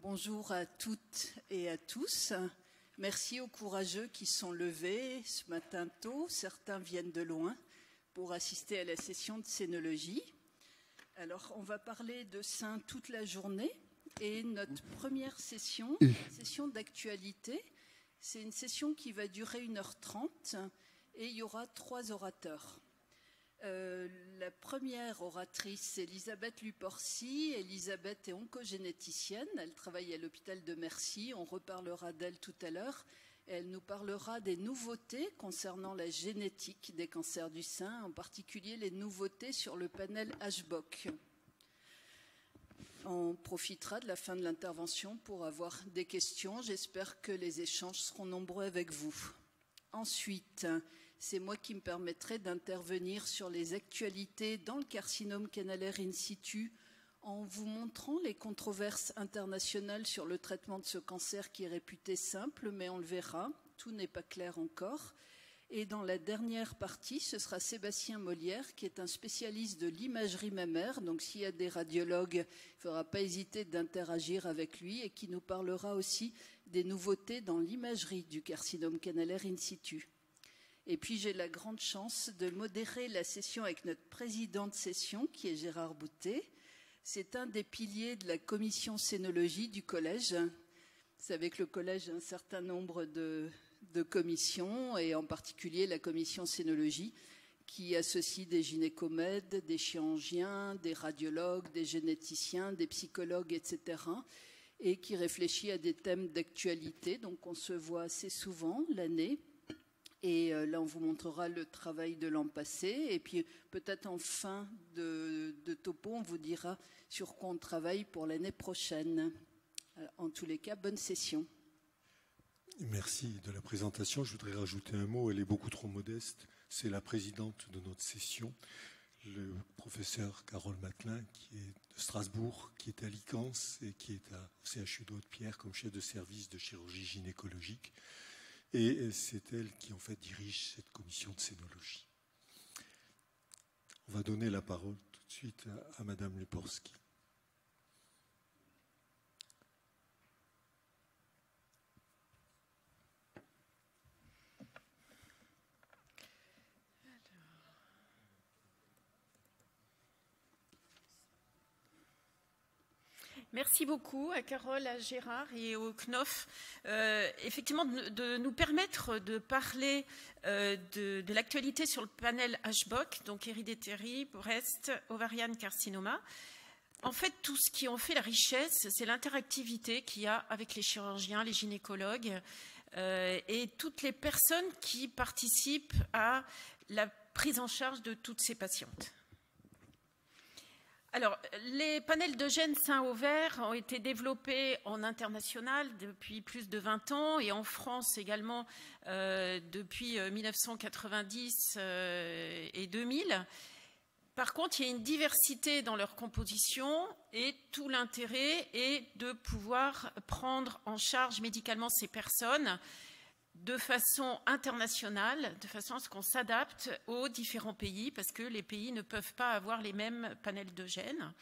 Bonjour à toutes et à tous. Merci aux courageux qui sont levés ce matin tôt. Certains viennent de loin pour assister à la session de scénologie. Alors, on va parler de Saint toute la journée. Et notre première session, session d'actualité, c'est une session qui va durer 1h30 et il y aura 3 orateurs. La première oratrice, c'est Elisabeth Luporsi. Elisabeth est oncogénéticienne, elle travaille à l'hôpital de Mercy, on reparlera d'elle tout à l'heure. Elle nous parlera des nouveautés concernant la génétique des cancers du sein, en particulier les nouveautés sur le panel HBOC. On profitera de la fin de l'intervention pour avoir des questions. J'espère que les échanges seront nombreux avec vous. Ensuite, c'est moi qui me permettrai d'intervenir sur les actualités dans le carcinome canalaire in situ en vous montrant les controverses internationales sur le traitement de ce cancer qui est réputé simple, mais on le verra, tout n'est pas clair encore. Et dans la dernière partie, ce sera Sébastien Molière, qui est un spécialiste de l'imagerie mammaire. Donc s'il y a des radiologues, il ne faudra pas hésiter d'interagir avec lui et qui nous parlera aussi des nouveautés dans l'imagerie du carcinome canalaire in situ. Et puis j'ai la grande chance de modérer la session avec notre président de session, qui est Gérard Boutet. C'est un des piliers de la commission scénologie du collège. Vous savez que le collège a un certain nombre de commissions, et en particulier la commission scénologie, qui associe des gynécomèdes, des chirurgiens, des radiologues, des généticiens, des psychologues, etc., et qui réfléchit à des thèmes d'actualité. Donc on se voit assez souvent l'année. Et là, on vous montrera le travail de l'an passé. Et puis, peut-être en fin de topo, on vous dira sur quoi on travaille pour l'année prochaine. En tous les cas, bonne session. Merci de la présentation. Je voudrais rajouter un mot. Elle est beaucoup trop modeste. C'est la présidente de notre session, le professeur Carole Matelin, qui est de Strasbourg, qui est à Licence et qui est au CHU de Haute-Pierre comme chef de service de chirurgie gynécologique. Et c'est elle qui, en fait, dirige cette commission de scénologie. On va donner la parole tout de suite à Madame Luporski. Merci beaucoup à Carole, à Gérard et au CNOF, effectivement de nous permettre de parler de l'actualité sur le panel HBOC, donc héréditaire, breast, ovarian carcinoma. En fait, tout ce qui en fait la richesse, c'est l'interactivité qu'il y a avec les chirurgiens, les gynécologues et toutes les personnes qui participent à la prise en charge de toutes ces patientes. Alors, les panels de gènes sein-ovaire ont été développés en international depuis plus de 20 ans et en France également depuis 1990 et 2000. Par contre, il y a une diversité dans leur composition et tout l'intérêt est de pouvoir prendre en charge médicalement ces personnes de façon internationale, de façon à ce qu'on s'adapte aux différents pays, parce que les pays ne peuvent pas avoir les mêmes panels de gènes.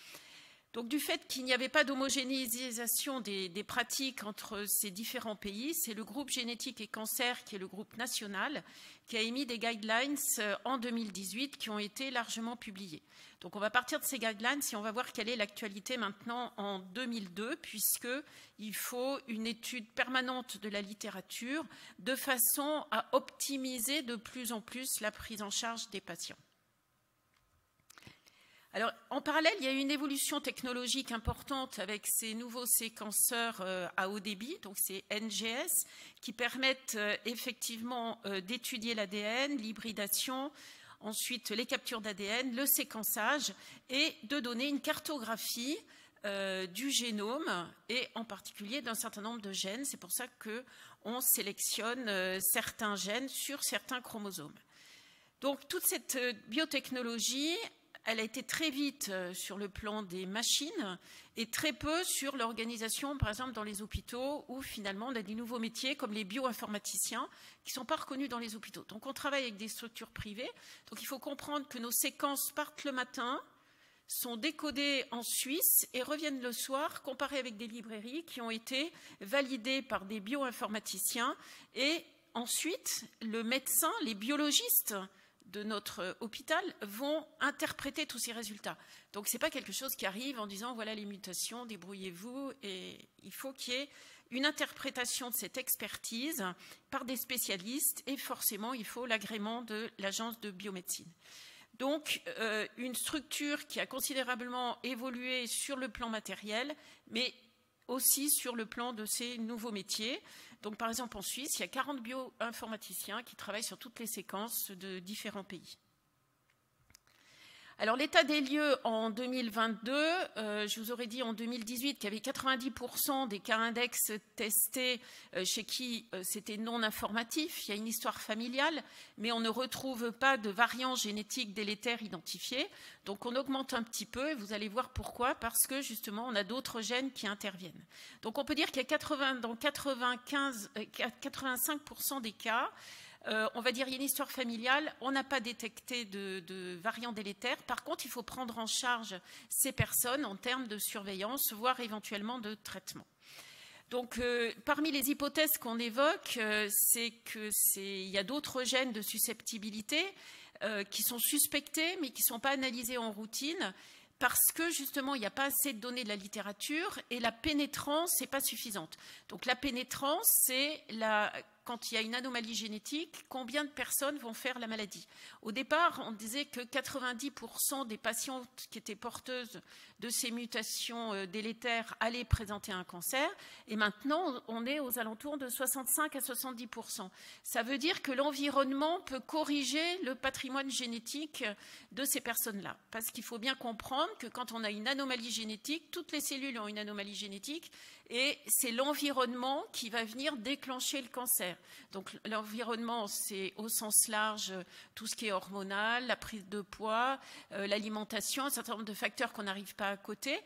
Donc, du fait qu'il n'y avait pas d'homogénéisation des pratiques entre ces différents pays, c'est le groupe génétique et cancer, qui est le groupe national, qui a émis des guidelines en 2018 qui ont été largement publiés. Donc, on va partir de ces guidelines et on va voir quelle est l'actualité maintenant en 2002, puisqu'il faut une étude permanente de la littérature de façon à optimiser de plus en plus la prise en charge des patients. Alors, en parallèle, il y a une évolution technologique importante avec ces nouveaux séquenceurs à haut débit, donc ces NGS, qui permettent effectivement d'étudier l'ADN, l'hybridation, ensuite les captures d'ADN, le séquençage et de donner une cartographie du génome et en particulier d'un certain nombre de gènes. C'est pour ça qu'on sélectionne certains gènes sur certains chromosomes. Donc, toute cette biotechnologie, elle a été très vite sur le plan des machines et très peu sur l'organisation, par exemple, dans les hôpitaux où finalement on a des nouveaux métiers comme les bioinformaticiens qui ne sont pas reconnus dans les hôpitaux. Donc on travaille avec des structures privées. Donc il faut comprendre que nos séquences partent le matin, sont décodés en Suisse et reviennent le soir comparés avec des librairies qui ont été validées par des bioinformaticiens. Et ensuite, le médecin, les biologistes de notre hôpital vont interpréter tous ces résultats. Donc, ce n'est pas quelque chose qui arrive en disant « voilà les mutations, débrouillez-vous ». Et il faut qu'il y ait une interprétation de cette expertise par des spécialistes et forcément, il faut l'agrément de l'agence de biomédecine. Donc, une structure qui a considérablement évolué sur le plan matériel, mais aussi sur le plan de ces nouveaux métiers. Donc, par exemple, en Suisse, il y a 40 bioinformaticiens qui travaillent sur toutes les séquences de différents pays. Alors, l'état des lieux en 2022, je vous aurais dit en 2018 qu'il y avait 90% des cas index testés chez qui c'était non informatif. Il y a une histoire familiale, mais on ne retrouve pas de variants génétiques délétères identifiés. Donc, on augmente un petit peu et vous allez voir pourquoi, parce que justement, on a d'autres gènes qui interviennent. Donc, on peut dire qu'il y a dans 85% des cas, on va dire qu'il y a une histoire familiale, on n'a pas détecté de variants délétères. Par contre, il faut prendre en charge ces personnes en termes de surveillance, voire éventuellement de traitement. Donc, parmi les hypothèses qu'on évoque, c'est qu'il y a d'autres gènes de susceptibilité qui sont suspectés, mais qui ne sont pas analysés en routine, parce que justement, il n'y a pas assez de données de la littérature et la pénétrance n'est pas suffisante. Donc, la pénétrance, c'est quand il y a une anomalie génétique, combien de personnes vont faire la maladie? Au départ, on disait que 90% des patientes qui étaient porteuses de ces mutations délétères allaient présenter un cancer. Et maintenant, on est aux alentours de 65 à 70%. Ça veut dire que l'environnement peut corriger le patrimoine génétique de ces personnes-là. Parce qu'il faut bien comprendre que quand on a une anomalie génétique, toutes les cellules ont une anomalie génétique, et c'est l'environnement qui va venir déclencher le cancer. Donc l'environnement, c'est au sens large tout ce qui est hormonal, la prise de poids, l'alimentation, un certain nombre de facteurs qu'on n'arrive pas à coter.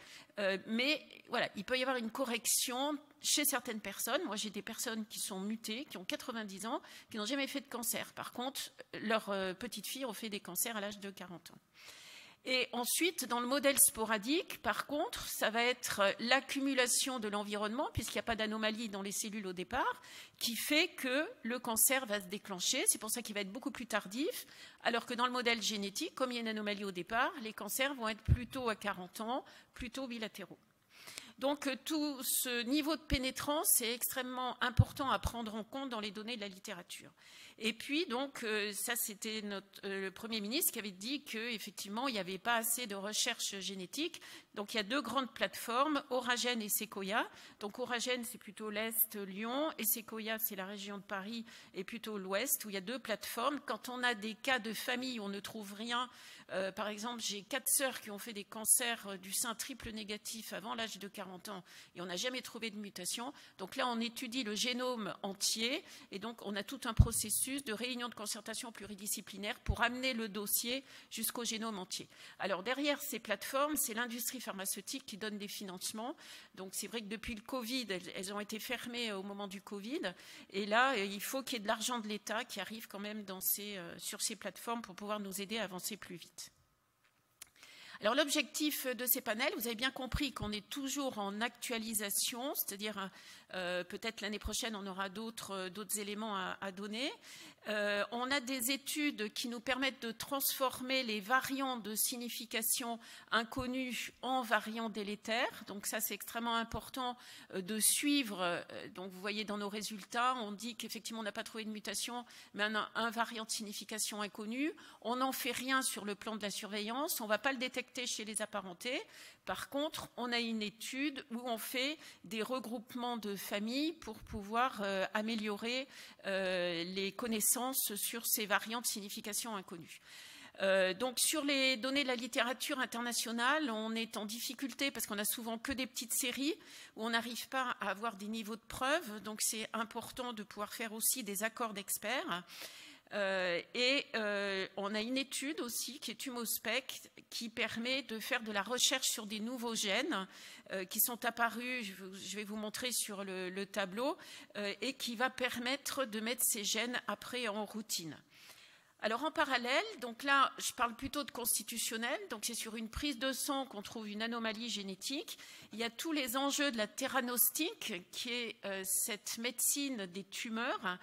Mais voilà, il peut y avoir une correction chez certaines personnes. Moi, j'ai des personnes qui sont mutées, qui ont 90 ans, qui n'ont jamais fait de cancer. Par contre, leurs petites filles ont fait des cancers à l'âge de 40 ans. Et ensuite, dans le modèle sporadique, par contre, ça va être l'accumulation de l'environnement, puisqu'il n'y a pas d'anomalie dans les cellules au départ, qui fait que le cancer va se déclencher. C'est pour ça qu'il va être beaucoup plus tardif, alors que dans le modèle génétique, comme il y a une anomalie au départ, les cancers vont être plutôt à 40 ans, plutôt bilatéraux. Donc, tout ce niveau de pénétrance est extrêmement important à prendre en compte dans les données de la littérature. Et puis, donc, ça, c'était le Premier ministre qui avait dit qu'effectivement, il n'y avait pas assez de recherche génétique. Donc, il y a deux grandes plateformes, Oragen et Sequoia. Donc, Oragen, c'est plutôt l'Est, Lyon, et Sequoia, c'est la région de Paris, et plutôt l'Ouest, où il y a deux plateformes. Quand on a des cas de famille où on ne trouve rien, par exemple, j'ai 4 sœurs qui ont fait des cancers du sein triple négatif avant l'âge de 40 ans, et on n'a jamais trouvé de mutation. Donc là, on étudie le génome entier, et donc on a tout un processus de réunion de concertation pluridisciplinaire pour amener le dossier jusqu'au génome entier. Alors derrière ces plateformes, c'est l'industrie pharmaceutique qui donne des financements. Donc c'est vrai que depuis le Covid, elles ont été fermées au moment du Covid. Et là, il faut qu'il y ait de l'argent de l'État qui arrive quand même sur ces plateformes pour pouvoir nous aider à avancer plus vite. Alors l'objectif de ces panels, vous avez bien compris qu'on est toujours en actualisation, c'est-à-dire peut-être l'année prochaine on aura d'autres éléments à donner. On a des études qui nous permettent de transformer les variants de signification inconnus en variants délétères. Donc ça, c'est extrêmement important de suivre. Donc vous voyez dans nos résultats, on dit qu'effectivement on n'a pas trouvé de mutation, mais on a un variant de signification inconnu. On n'en fait rien sur le plan de la surveillance. On ne va pas le détecter chez les apparentés. Par contre, on a une étude où on fait des regroupements de familles pour pouvoir améliorer les connaissances sur ces variants de signification inconnue. Donc sur les données de la littérature internationale, on est en difficulté parce qu'on a souvent que des petites séries où on n'arrive pas à avoir des niveaux de preuves. Donc c'est important de pouvoir faire aussi des accords d'experts. On a une étude aussi qui est Humospec qui permet de faire de la recherche sur des nouveaux gènes qui sont apparus, je vais vous montrer sur le tableau, et qui va permettre de mettre ces gènes après en routine. Alors en parallèle, donc là je parle plutôt de constitutionnel, donc c'est sur une prise de sang qu'on trouve une anomalie génétique. Il y a tous les enjeux de la theranostique, qui est cette médecine des tumeurs.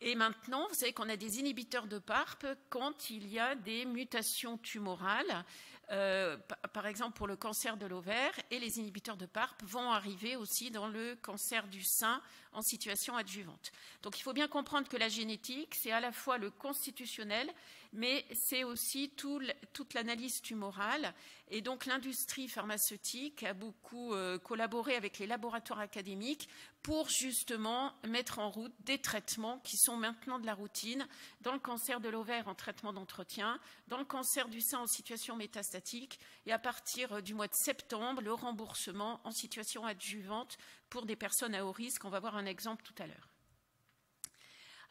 Et maintenant, vous savez qu'on a des inhibiteurs de PARP quand il y a des mutations tumorales, par exemple pour le cancer de l'ovaire, et les inhibiteurs de PARP vont arriver aussi dans le cancer du sein en situation adjuvante. Donc il faut bien comprendre que la génétique, c'est à la fois le constitutionnel, mais c'est aussi toute l'analyse tumorale. Et donc l'industrie pharmaceutique a beaucoup collaboré avec les laboratoires académiques pour justement mettre en route des traitements qui sont maintenant de la routine dans le cancer de l'ovaire en traitement d'entretien, dans le cancer du sein en situation métastatique, et à partir du mois de septembre, le remboursement en situation adjuvante pour des personnes à haut risque. On va voir un exemple tout à l'heure.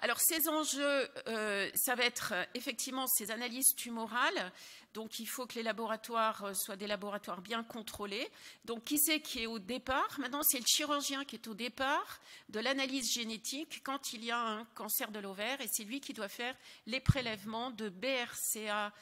Alors ces enjeux, ça va être effectivement ces analyses tumorales. Donc il faut que les laboratoires soient des laboratoires bien contrôlés. Donc qui c'est qui est au départ? Maintenant c'est le chirurgien qui est au départ de l'analyse génétique quand il y a un cancer de l'ovaire, et c'est lui qui doit faire les prélèvements de BRCA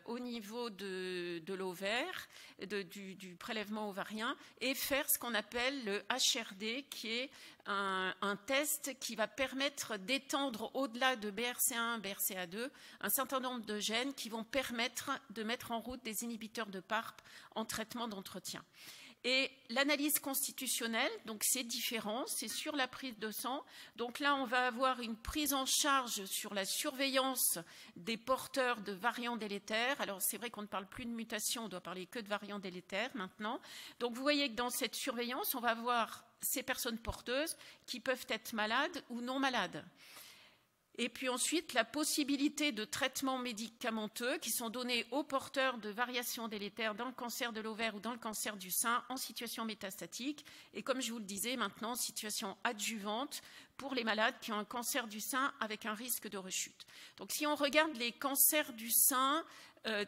au niveau de l'ovaire, du prélèvement ovarien, et faire ce qu'on appelle le HRD, qui est un test qui va permettre d'étendre au-delà de BRCA1, BRCA2, un certain nombre de gènes qui vont permettre de mettre en route des inhibiteurs de PARP en traitement d'entretien. Et l'analyse constitutionnelle, donc c'est différent, c'est sur la prise de sang. Donc là, on va avoir une prise en charge sur la surveillance des porteurs de variants délétères. Alors c'est vrai qu'on ne parle plus de mutation, on doit parler que de variants délétères maintenant. Donc vous voyez que dans cette surveillance, on va avoir ces personnes porteuses qui peuvent être malades ou non malades. Et puis ensuite, la possibilité de traitements médicamenteux qui sont donnés aux porteurs de variations délétères dans le cancer de l'ovaire ou dans le cancer du sein en situation métastatique. Et comme je vous le disais, maintenant, en situation adjuvante pour les malades qui ont un cancer du sein avec un risque de rechute. Donc si on regarde les cancers du sein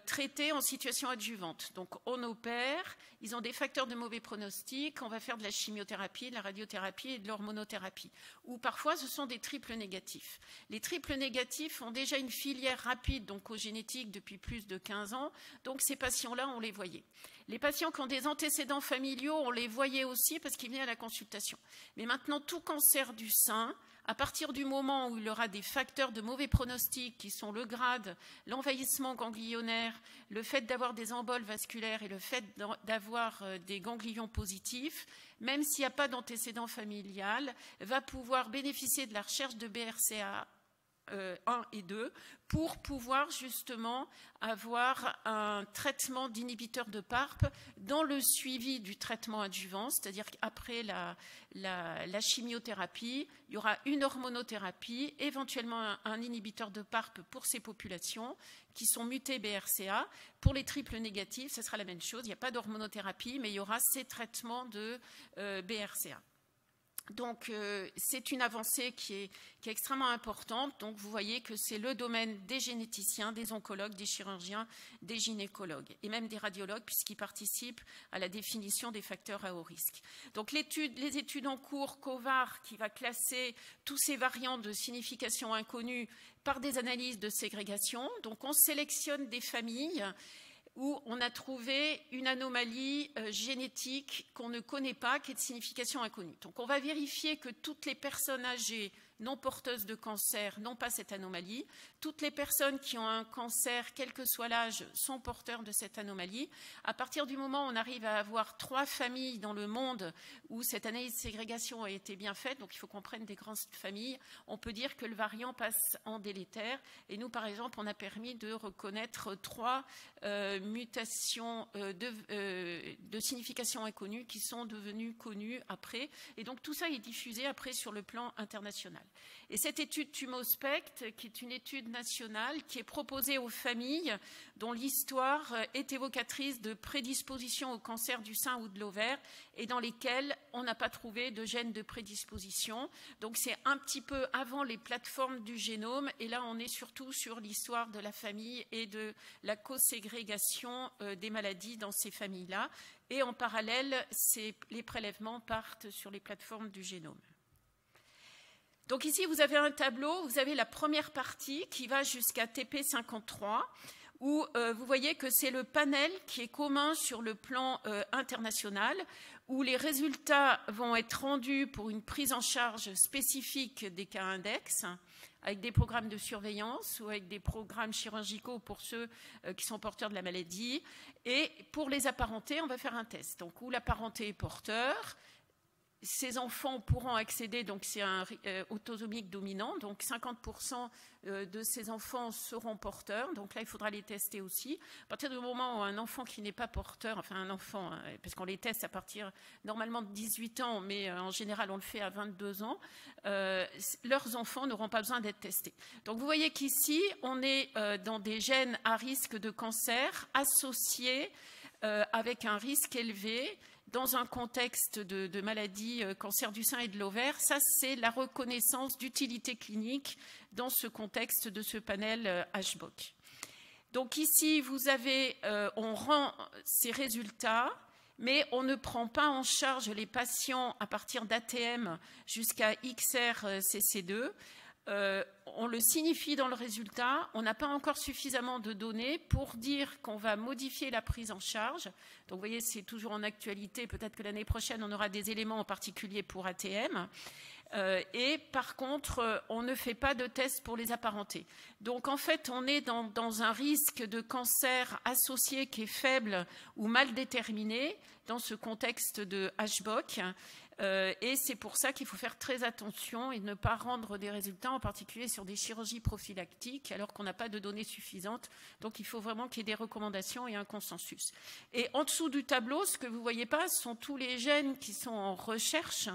traités en situation adjuvante, donc on opère, ils ont des facteurs de mauvais pronostic, on va faire de la chimiothérapie, de la radiothérapie et de l'hormonothérapie, ou parfois ce sont des triples négatifs. Les triples négatifs ont déjà une filière rapide, donc aux génétiques depuis plus de 15 ans, donc ces patients-là, on les voyait. Les patients qui ont des antécédents familiaux, on les voyait aussi parce qu'ils venaient à la consultation. Mais maintenant, tout cancer du sein, à partir du moment où il y aura des facteurs de mauvais pronostic qui sont le grade, l'envahissement ganglionnaire, le fait d'avoir des emboles vasculaires et le fait d'avoir des ganglions positifs, même s'il n'y a pas d'antécédent familial, va pouvoir bénéficier de la recherche de BRCA 1 et 2 pour pouvoir justement avoir un traitement d'inhibiteur de PARP dans le suivi du traitement adjuvant, c'est-à-dire qu'après la chimiothérapie, il y aura une hormonothérapie, éventuellement un inhibiteur de PARP pour ces populations qui sont mutées BRCA. Pour les triples négatifs, ce sera la même chose, il n'y a pas d'hormonothérapie, mais il y aura ces traitements de BRCA. Donc, c'est une avancée qui est extrêmement importante. Donc, vous voyez que c'est le domaine des généticiens, des oncologues, des chirurgiens, des gynécologues et même des radiologues puisqu'ils participent à la définition des facteurs à haut risque. Donc, les études en cours, COVAR, qui va classer tous ces variants de signification inconnue par des analyses de ségrégation. Donc, on sélectionne des familles où on a trouvé une anomalie génétique qu'on ne connaît pas, qui est de signification inconnue. Donc on va vérifier que toutes les personnes âgées non porteuses de cancer n'ont pas cette anomalie. Toutes les personnes qui ont un cancer, quel que soit l'âge, sont porteurs de cette anomalie. À partir du moment où on arrive à avoir 3 familles dans le monde où cette analyse de ségrégation a été bien faite, donc il faut qu'on prenne des grandes familles, on peut dire que le variant passe en délétère. Et nous, par exemple, on a permis de reconnaître 3 mutations de signification inconnue qui sont devenues connues après. Et donc tout ça est diffusé après sur le plan international. Et cette étude TumoSpect, qui est une étude nationale, qui est proposée aux familles dont l'histoire est évocatrice de prédisposition au cancer du sein ou de l'ovaire et dans lesquelles on n'a pas trouvé de gène de prédisposition. Donc c'est un petit peu avant les plateformes du génome et là on est surtout sur l'histoire de la famille et de la co-ségrégation des maladies dans ces familles-là. Et en parallèle, les prélèvements partent sur les plateformes du génome. Donc ici, vous avez un tableau, vous avez la première partie qui va jusqu'à TP53, où vous voyez que c'est le panel qui est commun sur le plan international, où les résultats vont être rendus pour une prise en charge spécifique des cas index, avec des programmes de surveillance ou avec des programmes chirurgicaux pour ceux qui sont porteurs de la maladie. Et pour les apparentés, on va faire un test. Donc, où la parenté est porteur, ces enfants pourront accéder, donc c'est un autosomique dominant, donc 50% de ces enfants seront porteurs, donc là il faudra les tester aussi. À partir du moment où un enfant qui n'est pas porteur, enfin un enfant, parce qu'on les teste à partir normalement de 18 ans, mais en général on le fait à 22 ans, leurs enfants n'auront pas besoin d'être testés. Donc vous voyez qu'ici on est dans des gènes à risque de cancer associés avec un risque élevé, dans un contexte de maladie, cancer du sein et de l'ovaire. Ça, c'est la reconnaissance d'utilité clinique dans ce contexte de ce panel HBOC. Donc ici, vous avez, on rend ces résultats, mais on ne prend pas en charge les patients à partir d'ATM jusqu'à XRCC2. On le signifie dans le résultat, on n'a pas encore suffisamment de données pour dire qu'on va modifier la prise en charge. Donc vous voyez, c'est toujours en actualité, peut-être que l'année prochaine on aura des éléments en particulier pour ATM. Et par contre, on ne fait pas de tests pour les apparentés. Donc en fait, on est dans un risque de cancer associé qui est faible ou mal déterminé dans ce contexte de HBOC. Et c'est pour ça qu'il faut faire très attention et ne pas rendre des résultats, en particulier sur des chirurgies prophylactiques, alors qu'on n'a pas de données suffisantes. Donc il faut vraiment qu'il y ait des recommandations et un consensus. Et en dessous du tableau, ce que vous ne voyez pas, ce sont tous les gènes qui sont en recherche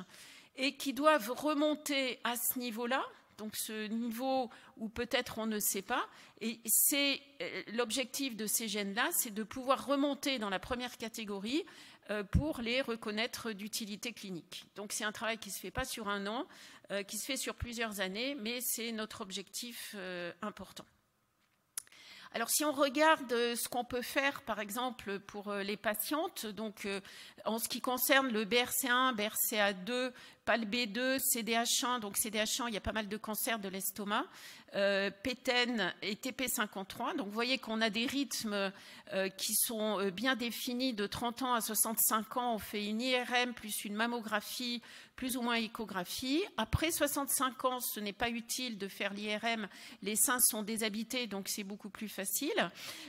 et qui doivent remonter à ce niveau-là. Donc ce niveau où peut-être on ne sait pas. Et c'est l'objectif de ces gènes-là, c'est de pouvoir remonter dans la première catégorie pour les reconnaître d'utilité clinique. Donc c'est un travail qui ne se fait pas sur un an, qui se fait sur plusieurs années, mais c'est notre objectif important. Alors, si on regarde ce qu'on peut faire, par exemple, pour les patientes, donc en ce qui concerne le BRCA1, BRCA2, PALB2, CDH1, donc CDH1, il y a pas mal de cancers de l'estomac, PTEN et TP53. Donc, vous voyez qu'on a des rythmes qui sont bien définis de 30 ans à 65 ans. On fait une IRM plus une mammographie, plus ou moins échographie. Après 65 ans, ce n'est pas utile de faire l'IRM. Les seins sont déshabités, donc c'est beaucoup plus facile.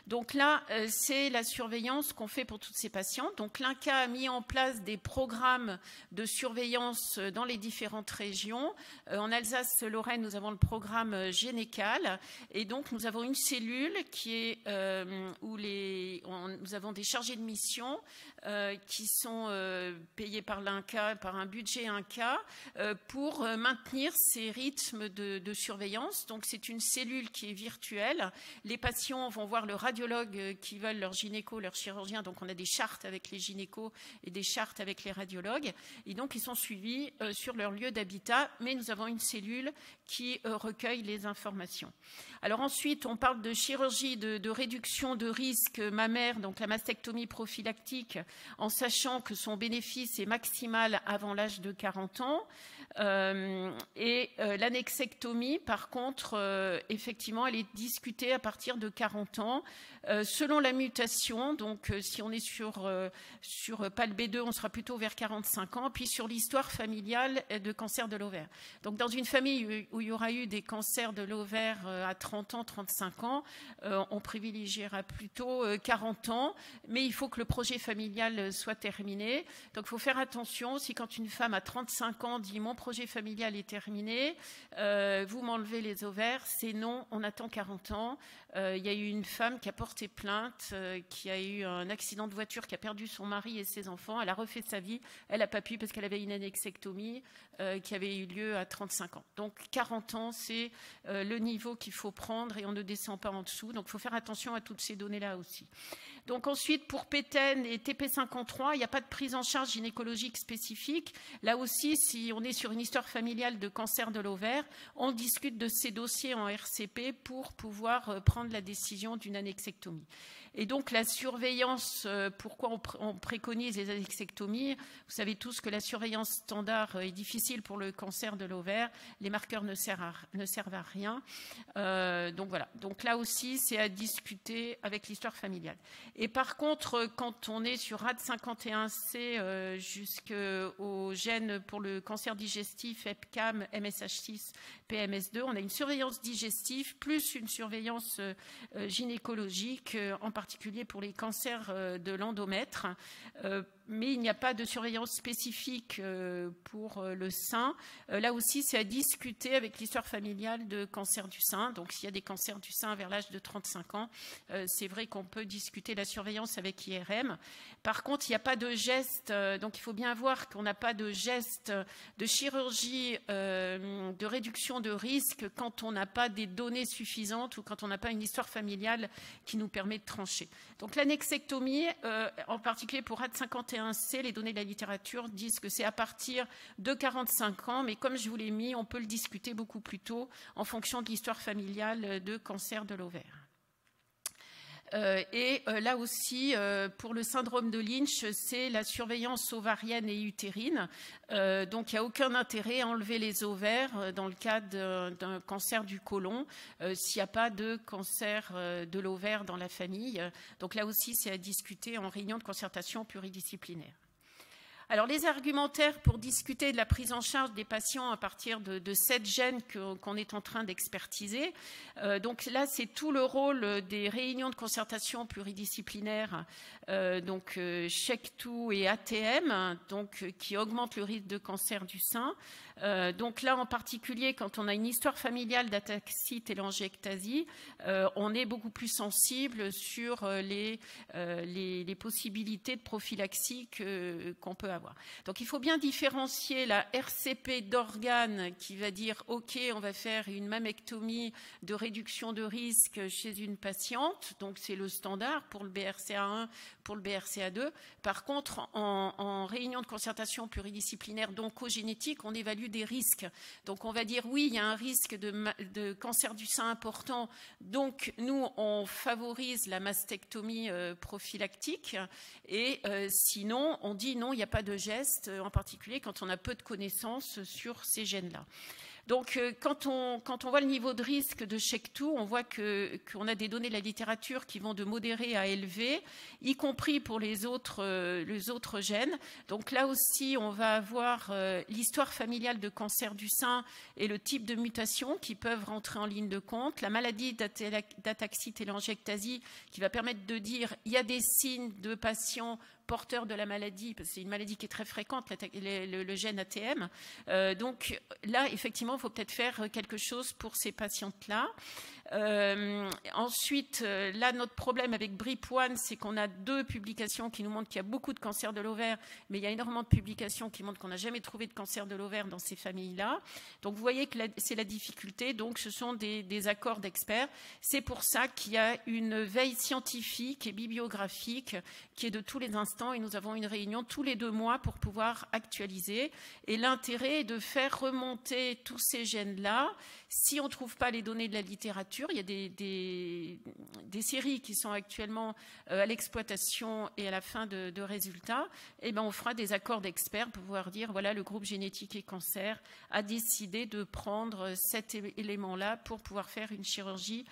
Donc là, c'est la surveillance qu'on fait pour toutes ces patientes. Donc l'INCa a mis en place des programmes de surveillance dans les différentes régions. En Alsace-Lorraine, nous avons le programme Génécal. Et donc, nous avons une cellule qui est où nous avons des chargés de mission qui sont payés par l'INCa, par un budget INCa, pour maintenir ces rythmes de surveillance. Donc, c'est une cellule qui est virtuelle. Les patients vont voir le radiologue qui veulent, leur gynéco, leur chirurgien. Donc, on a des chartes avec les gynécos et des chartes avec les radiologues. Et donc, ils sont suivis sur leur lieu d'habitat, mais nous avons une cellule qui recueille les informations. Alors ensuite, on parle de chirurgie de réduction de risque mammaire, donc la mastectomie prophylactique, en sachant que son bénéfice est maximal avant l'âge de 40 ans. Et l'annexectomie, par contre, effectivement, elle est discutée à partir de 40 ans, selon la mutation. Donc, si on est sur PALB2, on sera plutôt vers 45 ans. Puis sur l'histoire familiale de cancer de l'ovaire. Donc, dans une famille où il y aura eu des cancers de l'ovaire à 30 ans, 35 ans, on privilégiera plutôt 40 ans. Mais il faut que le projet familial soit terminé. Donc, il faut faire attention. Si quand une femme à 35 ans dit « mon projet familial est terminé, vous m'enlevez les ovaires », c'est non, on attend 40 ans. Il y a eu une femme qui a porté plainte, qui a eu un accident de voiture, qui a perdu son mari et ses enfants. Elle a refait sa vie. Elle n'a pas pu parce qu'elle avait une annexectomie qui avait eu lieu à 35 ans. Donc 40 ans, c'est le niveau qu'il faut prendre et on ne descend pas en dessous. Donc il faut faire attention à toutes ces données-là aussi. Donc ensuite, pour PTEN et TP53, il n'y a pas de prise en charge gynécologique spécifique. Là aussi, si on est sur une histoire familiale de cancer de l'ovaire, on discute de ces dossiers en RCP pour pouvoir prendre la décision d'une annexectomie. Et donc la surveillance, pourquoi on préconise les annexectomies? Vous savez tous que la surveillance standard est difficile pour le cancer de l'ovaire, les marqueurs ne servent à rien. Donc voilà, donc là aussi c'est à discuter avec l'histoire familiale. Et par contre, quand on est sur RAD51C jusqu'au gène pour le cancer digestif, EPCAM, MSH6, PMS2, on a une surveillance digestive plus une surveillance gynécologique, en particulier pour les cancers de l'endomètre. Mais il n'y a pas de surveillance spécifique pour le sein. Là aussi, c'est à discuter avec l'histoire familiale de cancer du sein. Donc, s'il y a des cancers du sein vers l'âge de 35 ans, c'est vrai qu'on peut discuter la surveillance avec IRM. Par contre, il n'y a pas de geste. Donc, il faut bien voir qu'on n'a pas de geste de chirurgie de réduction de risque quand on n'a pas des données suffisantes ou quand on n'a pas une histoire familiale qui nous permet de trancher. Donc, l'annexectomie, en particulier pour RAD51C, les données de la littérature disent que c'est à partir de 45 ans, mais comme je vous l'ai mis, on peut le discuter beaucoup plus tôt en fonction de l'histoire familiale de cancer de l'ovaire. Là aussi, pour le syndrome de Lynch, c'est la surveillance ovarienne et utérine. Donc, il n'y a aucun intérêt à enlever les ovaires dans le cas d'un cancer du côlon s'il n'y a pas de cancer de l'ovaire dans la famille. Donc, là aussi, c'est à discuter en réunion de concertation pluridisciplinaire. Alors, les argumentaires pour discuter de la prise en charge des patients à partir de 7 gènes qu'on est en train d'expertiser. Donc là, c'est tout le rôle des réunions de concertation pluridisciplinaire, donc SHEC2 et ATM, donc qui augmentent le risque de cancer du sein. Donc là, en particulier, quand on a une histoire familiale d'ataxie télangiectasie, on est beaucoup plus sensible sur les possibilités de prophylaxie qu'on peut avoir. Donc, il faut bien différencier la RCP d'organes qui va dire « Ok, on va faire une mammectomie de réduction de risque chez une patiente ». Donc, c'est le standard pour le BRCA1, pour le BRCA2. Par contre, en réunion de concertation pluridisciplinaire d'oncogénétique, on évalue des risques. Donc, on va dire oui, il y a un risque de cancer du sein important. Donc, nous, on favorise la mastectomie prophylactique. Et sinon, on dit non, il n'y a pas de geste, en particulier quand on a peu de connaissances sur ces gènes-là. Donc, quand on voit le niveau de risque de SHEC2, on voit qu'on a des données de la littérature qui vont de modéré à élevé, y compris pour les autres gènes. Donc là aussi, on va avoir l'histoire familiale de cancer du sein et le type de mutation qui peuvent rentrer en ligne de compte, la maladie d'ataxie télangiectasie qui va permettre de dire il y a des signes de patients porteurs de la maladie, parce que c'est une maladie qui est très fréquente, le gène ATM. Donc là, effectivement, il faut peut-être faire quelque chose pour ces patientes-là. Ensuite, là, notre problème avec BRIP1, c'est qu'on a 2 publications qui nous montrent qu'il y a beaucoup de cancers de l'ovaire, mais il y a énormément de publications qui montrent qu'on n'a jamais trouvé de cancer de l'ovaire dans ces familles-là. Donc, vous voyez que c'est la difficulté. Donc, ce sont des accords d'experts. C'est pour ça qu'il y a une veille scientifique et bibliographique qui est de tous les instants, et nous avons une réunion tous les 2 mois pour pouvoir actualiser. Et l'intérêt est de faire remonter tous ces gènes-là. Si on ne trouve pas les données de la littérature, il y a des séries qui sont actuellement à l'exploitation et à la fin de résultats, et ben on fera des accords d'experts pour pouvoir dire voilà, le groupe génétique et cancer a décidé de prendre cet élément-là pour pouvoir faire une chirurgie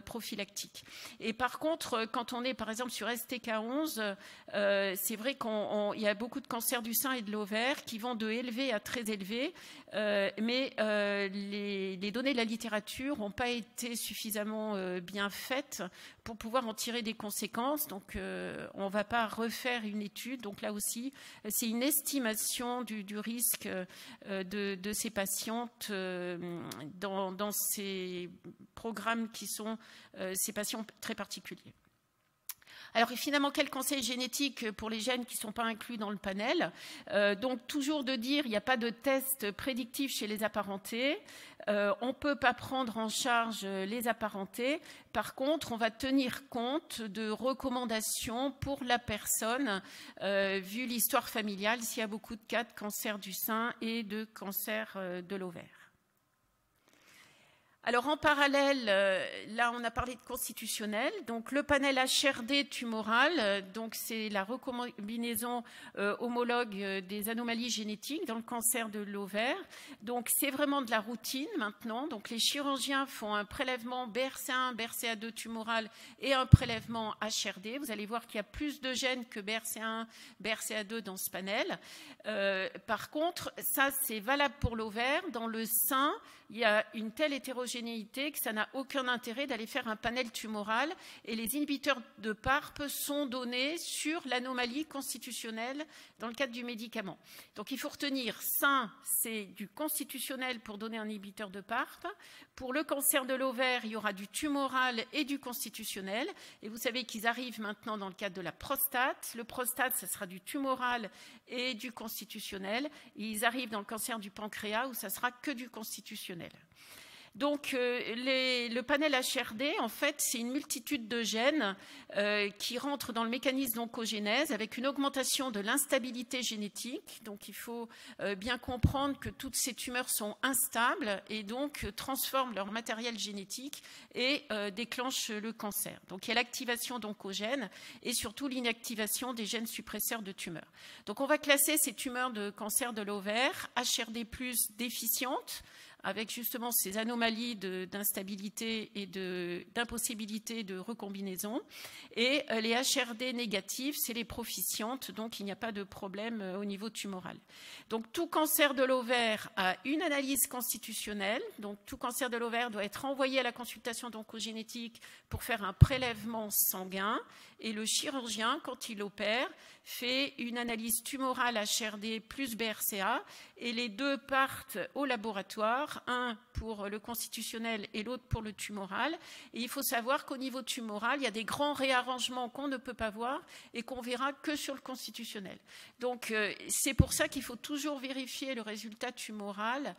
prophylactique. Et par contre, quand on est par exemple sur STK11, c'est vrai qu'il y a beaucoup de cancers du sein et de l'ovaire qui vont de élevé à très élevé, mais les données de la littérature n'ont pas été suffisamment bien faites pour pouvoir en tirer des conséquences. Donc, on ne va pas refaire une étude. Donc, là aussi, c'est une estimation du risque de ces patientes dans ces programmes qui sont ces patients très particuliers. Alors, et finalement, quel conseil génétique pour les gènes qui ne sont pas inclus dans le panel? Donc, toujours de dire, il n'y a pas de test prédictif chez les apparentés. On ne peut pas prendre en charge les apparentés. Par contre, on va tenir compte de recommandations pour la personne, vu l'histoire familiale, s'il y a beaucoup de cas de cancer du sein et de cancer de l'ovaire. Alors en parallèle, là on a parlé de constitutionnel, donc le panel HRD tumoral, donc c'est la recombinaison homologue des anomalies génétiques dans le cancer de l'ovaire. Donc c'est vraiment de la routine maintenant, donc les chirurgiens font un prélèvement BRCA1, BRCA2 tumoral et un prélèvement HRD. Vous allez voir qu'il y a plus de gènes que BRCA1, BRCA2 dans ce panel. Par contre, ça c'est valable pour l'ovaire. Dans le sein, il y a une telle hétérogénéité que ça n'a aucun intérêt d'aller faire un panel tumoral et les inhibiteurs de PARP sont donnés sur l'anomalie constitutionnelle dans le cadre du médicament. Donc il faut retenir, sein, c'est du constitutionnel pour donner un inhibiteur de PARP. Pour le cancer de l'ovaire, il y aura du tumoral et du constitutionnel. Et vous savez qu'ils arrivent maintenant dans le cadre de la prostate. Le prostate, ce sera du tumoral et du constitutionnel. Et ils arrivent dans le cancer du pancréas où ça sera que du constitutionnel. Donc, le panel HRD, en fait, c'est une multitude de gènes qui rentrent dans le mécanisme d'oncogénèse avec une augmentation de l'instabilité génétique. Donc, il faut bien comprendre que toutes ces tumeurs sont instables et donc transforment leur matériel génétique et déclenchent le cancer. Donc, il y a l'activation d'oncogènes et surtout l'inactivation des gènes suppresseurs de tumeurs. Donc, on va classer ces tumeurs de cancer de l'ovaire HRD+ déficientes, avec justement ces anomalies d'instabilité et d'impossibilité de recombinaison. Et les HRD négatives, c'est les proficientes, donc il n'y a pas de problème au niveau tumoral. Donc tout cancer de l'ovaire a une analyse constitutionnelle. Donc tout cancer de l'ovaire doit être envoyé à la consultation d'oncogénétique pour faire un prélèvement sanguin. Et le chirurgien, quand il opère, fait une analyse tumorale HRD plus BRCA et les deux partent au laboratoire, un pour le constitutionnel et l'autre pour le tumoral. Et il faut savoir qu'au niveau tumoral, il y a des grands réarrangements qu'on ne peut pas voir et qu'on verra que sur le constitutionnel. Donc c'est pour ça qu'il faut toujours vérifier le résultat tumoral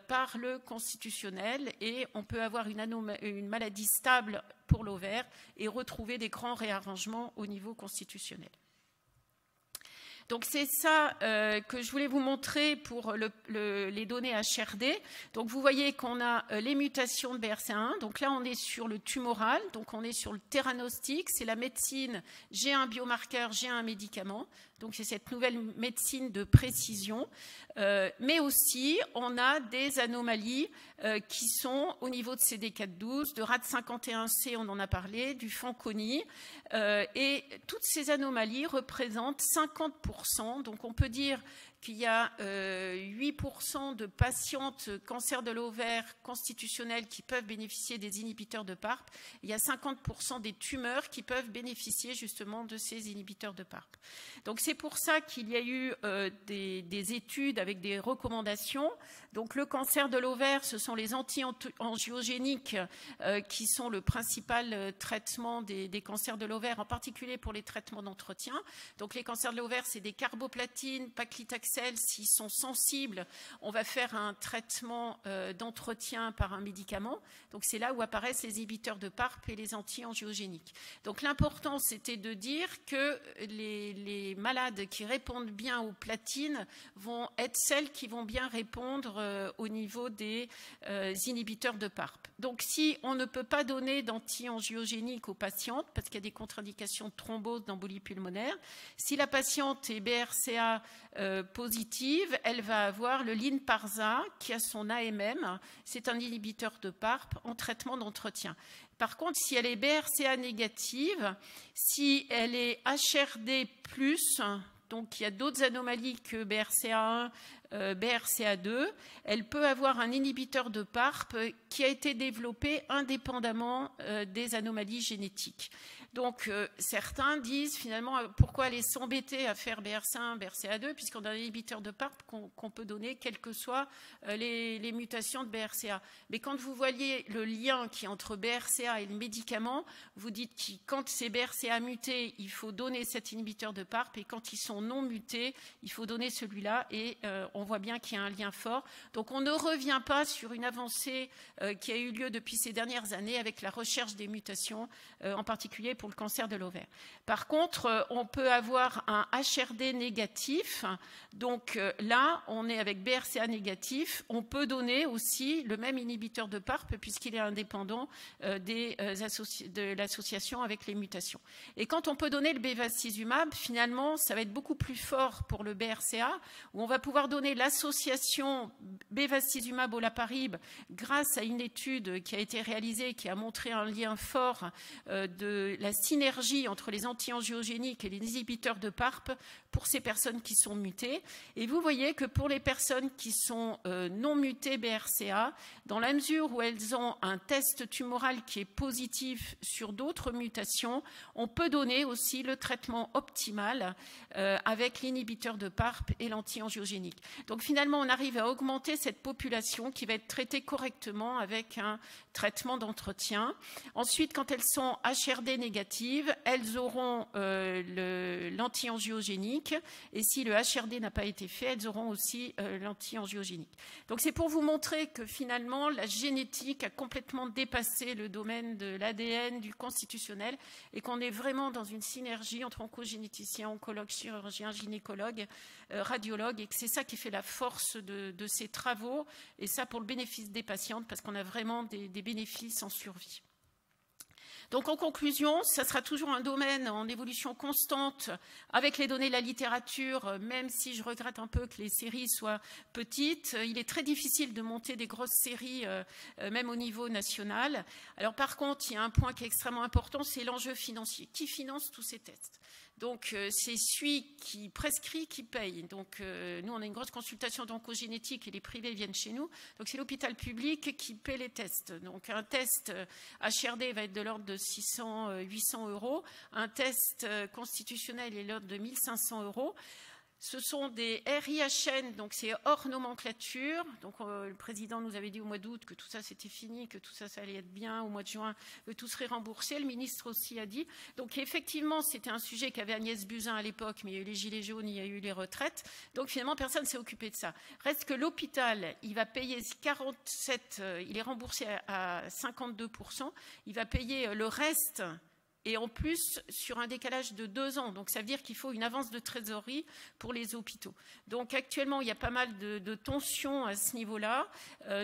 par le constitutionnel et on peut avoir une maladie stable pour l'ovaire et retrouver des grands réarrangements au niveau constitutionnel. Donc c'est ça que je voulais vous montrer pour les données HRD. Donc vous voyez qu'on a les mutations de BRCA1. Donc là on est sur le tumoral, donc on est sur le theranostic, c'est la médecine, j'ai un biomarqueur, j'ai un médicament. Donc c'est cette nouvelle médecine de précision. Mais aussi, on a des anomalies qui sont au niveau de CD412, de RAD51C, on en a parlé, du Fanconi. Et toutes ces anomalies représentent 50%. Donc on peut dire qu'il y a 8% de patientes cancer de l'ovaire constitutionnel qui peuvent bénéficier des inhibiteurs de PARP. Il y a 50% des tumeurs qui peuvent bénéficier justement de ces inhibiteurs de PARP. Donc c'est pour ça qu'il y a eu des études avec des recommandations. Donc le cancer de l'ovaire, ce sont les anti-angiogéniques qui sont le principal traitement des cancers de l'ovaire, en particulier pour les traitements d'entretien. Donc les cancers de l'ovaire, c'est des carboplatines, paclitaxel. S'ils sont sensibles, on va faire un traitement d'entretien par un médicament. Donc c'est là où apparaissent les inhibiteurs de PARP et les anti-angiogéniques. Donc l'important, c'était de dire que les malades qui répondent bien aux platines vont être celles qui vont bien répondre au niveau des inhibiteurs de PARP. Donc si on ne peut pas donner d'anti-angiogéniques aux patientes, parce qu'il y a des contre-indications de thrombose, d'embolie pulmonaire, si la patiente est BRCA positive, elle va avoir le Lynparza qui a son AMM, c'est un inhibiteur de PARP en traitement d'entretien. Par contre, si elle est BRCA négative, si elle est HRD+, donc il y a d'autres anomalies que BRCA1, BRCA2, elle peut avoir un inhibiteur de PARP qui a été développé indépendamment des anomalies génétiques. Donc certains disent finalement pourquoi aller s'embêter à faire BRCA1, BRCA2 puisqu'on a un inhibiteur de PARP qu'on peut donner quelles que soient les mutations de BRCA. Mais quand vous voyez le lien qui est entre BRCA et le médicament, vous dites que quand c'est BRCA muté, il faut donner cet inhibiteur de PARP et quand ils sont non mutés, il faut donner celui-là et on voit bien qu'il y a un lien fort. Donc on ne revient pas sur une avancée qui a eu lieu depuis ces dernières années avec la recherche des mutations, en particulier pour le cancer de l'ovaire. Par contre, on peut avoir un HRD négatif. Donc là, on est avec BRCA négatif. On peut donner aussi le même inhibiteur de PARP puisqu'il est indépendant de l'association avec les mutations. Et quand on peut donner le bevacizumab, finalement, ça va être beaucoup plus fort pour le BRCA, où on va pouvoir donner l'association bevacizumab-olaparib grâce à une étude qui a été réalisée, qui a montré un lien fort de la synergie entre les anti-angiogéniques et les inhibiteurs de PARP pour ces personnes qui sont mutées. Et vous voyez que pour les personnes qui sont non mutées BRCA, dans la mesure où elles ont un test tumoral qui est positif sur d'autres mutations, on peut donner aussi le traitement optimal avec l'inhibiteur de PARP et l'anti-angiogénique. Donc finalement, on arrive à augmenter cette population qui va être traitée correctement avec un traitement d'entretien. Ensuite, quand elles sont HRD négatives, elles auront l'anti-angiogénique. Et si le HRD n'a pas été fait, elles auront aussi l'anti-angiogénique. Donc c'est pour vous montrer que finalement, la génétique a complètement dépassé le domaine de l'ADN, du constitutionnel, et qu'on est vraiment dans une synergie entre oncogénéticiens, oncologues, chirurgiens, gynécologues, radiologues, et que c'est ça qui fait la force de ces travaux, et ça pour le bénéfice des patientes, parce qu'on a vraiment des bénéfices en survie. Donc en conclusion, ça sera toujours un domaine en évolution constante avec les données de la littérature, même si je regrette un peu que les séries soient petites. Il est très difficile de monter des grosses séries, même au niveau national. Alors par contre, il y a un point qui est extrêmement important, c'est l'enjeu financier. Qui finance tous ces tests ? Donc, c'est celui qui prescrit qui paye. Donc, nous, on a une grosse consultation d'oncogénétique et les privés viennent chez nous. Donc, c'est l'hôpital public qui paie les tests. Donc, un test HRD va être de l'ordre de 600, 800 euros. Un test constitutionnel est de l'ordre de 1500 euros. Ce sont des RIHN, donc c'est hors nomenclature. Donc le président nous avait dit au mois d'août que tout ça c'était fini, que tout ça, ça allait être bien. Au mois de juin, que tout serait remboursé. Le ministre aussi a dit. Donc effectivement, c'était un sujet qu'avait Agnès Buzyn à l'époque, mais il y a eu les gilets jaunes, il y a eu les retraites. Donc finalement, personne ne s'est occupé de ça. Reste que l'hôpital, il va payer 47, il est remboursé à 52%. Il va payer le reste. Et en plus, sur un décalage de 2 ans. Donc, ça veut dire qu'il faut une avance de trésorerie pour les hôpitaux. Donc, actuellement, il y a pas mal de tensions à ce niveau-là.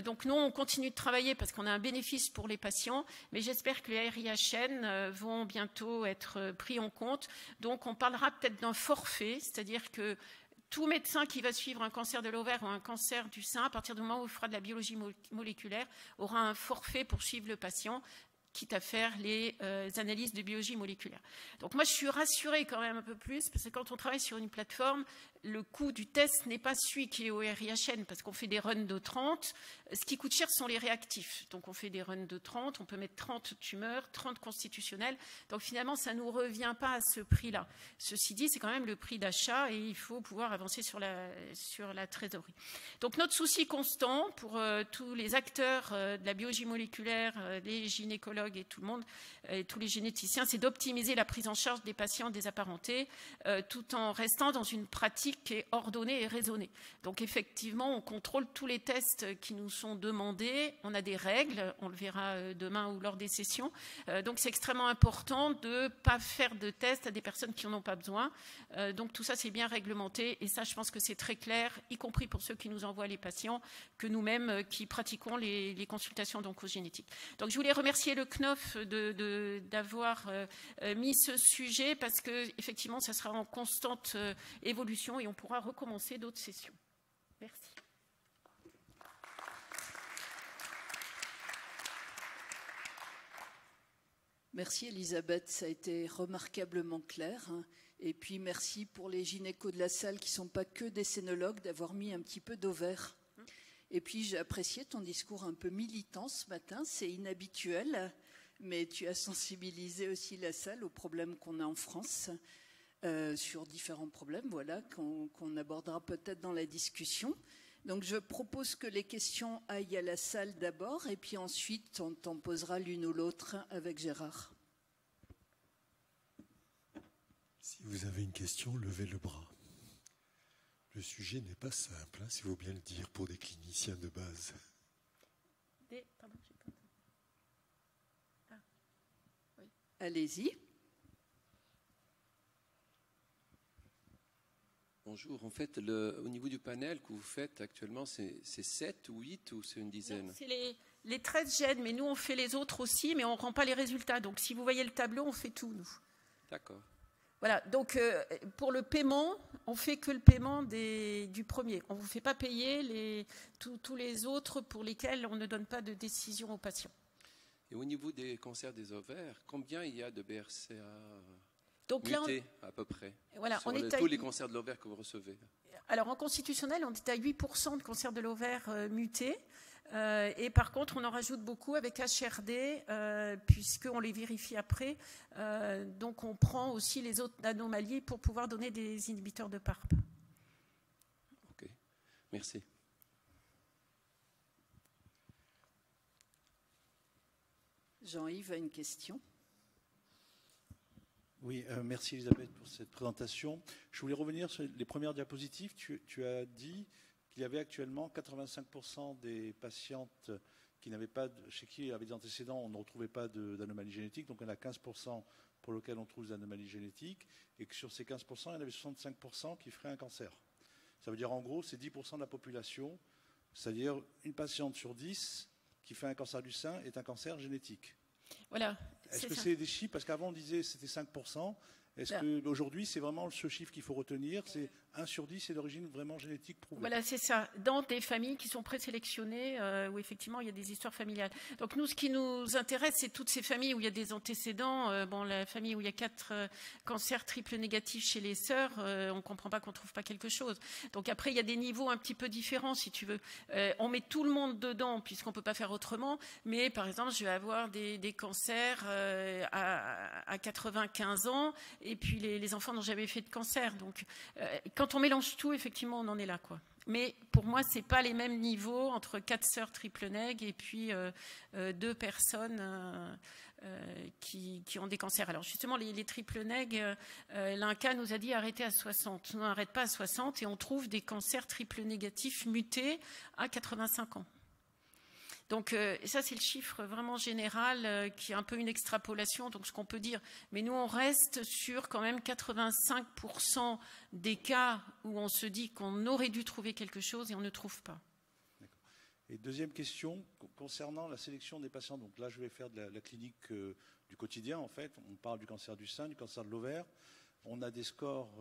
Donc, nous, on continue de travailler parce qu'on a un bénéfice pour les patients. Mais j'espère que les RIHN vont bientôt être pris en compte. Donc, on parlera peut-être d'un forfait, c'est-à-dire que tout médecin qui va suivre un cancer de l'ovaire ou un cancer du sein, à partir du moment où il fera de la biologie moléculaire, aura un forfait pour suivre le patient, quitte à faire les analyses de biologie moléculaire. Donc moi, je suis rassurée quand même un peu plus, parce que quand on travaille sur une plateforme, le coût du test n'est pas celui qui est au RIHN, parce qu'on fait des runs de 30. Ce qui coûte cher sont les réactifs. Donc on fait des runs de 30, on peut mettre 30 tumeurs, 30 constitutionnels. Donc finalement, ça ne nous revient pas à ce prix-là. Ceci dit, c'est quand même le prix d'achat et il faut pouvoir avancer sur la trésorerie. Donc notre souci constant pour tous les acteurs de la biologie moléculaire, les gynécologues et tout le monde, et tous les généticiens, c'est d'optimiser la prise en charge des patients désapparentés tout en restant dans une pratique qui est ordonnée et raisonnée. Donc effectivement, on contrôle tous les tests qui nous sont demandés. On a des règles, on le verra demain ou lors des sessions. Donc c'est extrêmement important de ne pas faire de tests à des personnes qui n'en ont pas besoin. Donc tout ça, c'est bien réglementé. Et ça, je pense que c'est très clair, y compris pour ceux qui nous envoient les patients, que nous-mêmes qui pratiquons les consultations d'oncogénétique. Donc je voulais remercier le CNOF d'avoir mis ce sujet parce que effectivement, ça sera en constante évolution et on pourra recommencer d'autres sessions. Merci. Merci Elisabeth, ça a été remarquablement clair. Et puis merci pour les gynécos de la salle qui ne sont pas que des scénologues d'avoir mis un petit peu d'ovaire. Et puis j'ai apprécié ton discours un peu militant ce matin, c'est inhabituel, mais tu as sensibilisé aussi la salle aux problèmes qu'on a en France, sur différents problèmes, voilà, qu'on abordera peut-être dans la discussion. Donc je propose que les questions aillent à la salle d'abord, et puis ensuite on t'en posera l'une ou l'autre avec Gérard. Si vous avez une question, levez le bras. Le sujet n'est pas simple, hein, s'il faut bien le dire, pour des cliniciens de base. Allez-y. Bonjour. En fait, au niveau du panel que vous faites actuellement, c'est 7 ou 8 ou c'est une dizaine? C'est les 13 gènes, mais nous, on fait les autres aussi, mais on ne rend pas les résultats. Donc, si vous voyez le tableau, on fait tout, nous. D'accord. Voilà, donc pour le paiement, on ne fait que le paiement du premier. On ne vous fait pas payer tous les autres pour lesquels on ne donne pas de décision aux patients. Et au niveau des cancers des ovaires, combien il y a de BRCA Donc là, mutés à peu près voilà, sur tous les cancers de l'ovaire que vous recevez? Alors en constitutionnel, on est à 8% de cancers de l'ovaire mutés. Et par contre, on en rajoute beaucoup avec HRD, puisqu'on les vérifie après. Donc, on prend aussi les autres anomalies pour pouvoir donner des inhibiteurs de PARP. Ok, merci. Jean-Yves a une question. Oui, merci Elisabeth pour cette présentation. Je voulais revenir sur les premières diapositives. Tu as dit qu'il y avait actuellement 85% des patientes qui n'avaient pas, chez qui il y avait des antécédents, on ne retrouvait pas d'anomalies génétiques. Donc on a 15% pour lesquels on trouve des anomalies génétiques. Et que sur ces 15%, il y en avait 65% qui feraient un cancer. Ça veut dire en gros, c'est 10% de la population. C'est-à-dire une patiente sur 10 qui fait un cancer du sein est un cancer génétique. Voilà. Est-ce que c'est des chiffres? Parce qu'avant on disait c'était 5%. Est-ce qu'aujourd'hui, c'est vraiment ce chiffre qu'il faut retenir? C'est 1 sur 10, c'est d'origine vraiment génétique prouvée. Voilà, c'est ça. Dans des familles qui sont présélectionnées, où effectivement il y a des histoires familiales. Donc nous, ce qui nous intéresse, c'est toutes ces familles où il y a des antécédents. La famille où il y a 4 cancers triple négatifs chez les sœurs, on ne comprend pas qu'on ne trouve pas quelque chose. Donc après, il y a des niveaux un petit peu différents, si tu veux. On met tout le monde dedans, puisqu'on ne peut pas faire autrement. Mais par exemple, je vais avoir des cancers à 95 ans. Et puis les enfants n'ont jamais fait de cancer. Donc quand on mélange tout, effectivement, on en est là, quoi. Mais pour moi, ce n'est pas les mêmes niveaux entre 4 sœurs triple neg et puis 2 personnes qui ont des cancers. Alors justement, les triple neg, l'INCa nous a dit arrêtez à 60. Nous, on n'arrête pas à 60 et on trouve des cancers triple négatifs mutés à 85 ans. Donc ça, c'est le chiffre vraiment général qui est un peu une extrapolation, donc ce qu'on peut dire. Mais nous, on reste sur quand même 85% des cas où on se dit qu'on aurait dû trouver quelque chose et on ne trouve pas. D'accord. Et deuxième question, concernant la sélection des patients. Donc là, je vais faire de la clinique du quotidien, en fait. On parle du cancer du sein, du cancer de l'ovaire. On a des scores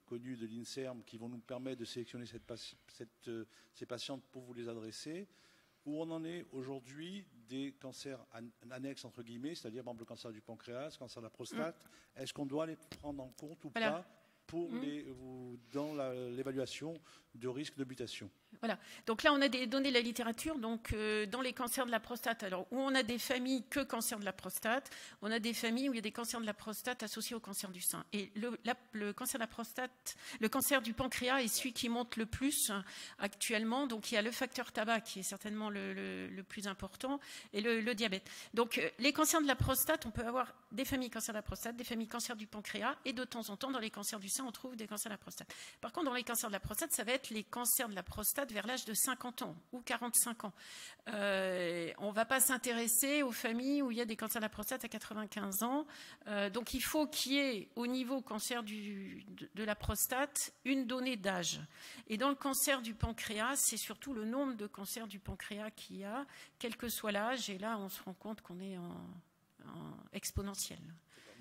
connus de l'INSERM qui vont nous permettre de sélectionner ces patientes pour vous les adresser. Où on en est aujourd'hui des cancers annexes, entre guillemets, c'est-à-dire par exemple le cancer du pancréas, le cancer de la prostate. Est-ce qu'on doit les prendre en compte ou pas pour dans l'évaluation de risque de mutation? Voilà. Donc là, on a des données de la littérature. Donc, dans les cancers de la prostate, alors où on a des familles que cancer de la prostate, on a des familles où il y a des cancers de la prostate associés au cancer du sein. Et le cancer de la prostate, le cancer du pancréas est celui qui monte le plus actuellement. Donc, il y a le facteur tabac qui est certainement le plus important et le diabète. Donc, les cancers de la prostate, on peut avoir des familles cancer de la prostate, des familles cancer du pancréas et de temps en temps, dans les cancers du sein, on trouve des cancers de la prostate. Par contre, dans les cancers de la prostate, ça va être les cancers de la prostate vers l'âge de 50 ans ou 45 ans. On ne va pas s'intéresser aux familles où il y a des cancers de la prostate à 95 ans. Donc il faut qu'il y ait au niveau cancer de la prostate une donnée d'âge. Et dans le cancer du pancréas, c'est surtout le nombre de cancers du pancréas qu'il y a, quel que soit l'âge. Et là, on se rend compte qu'on est en exponentiel.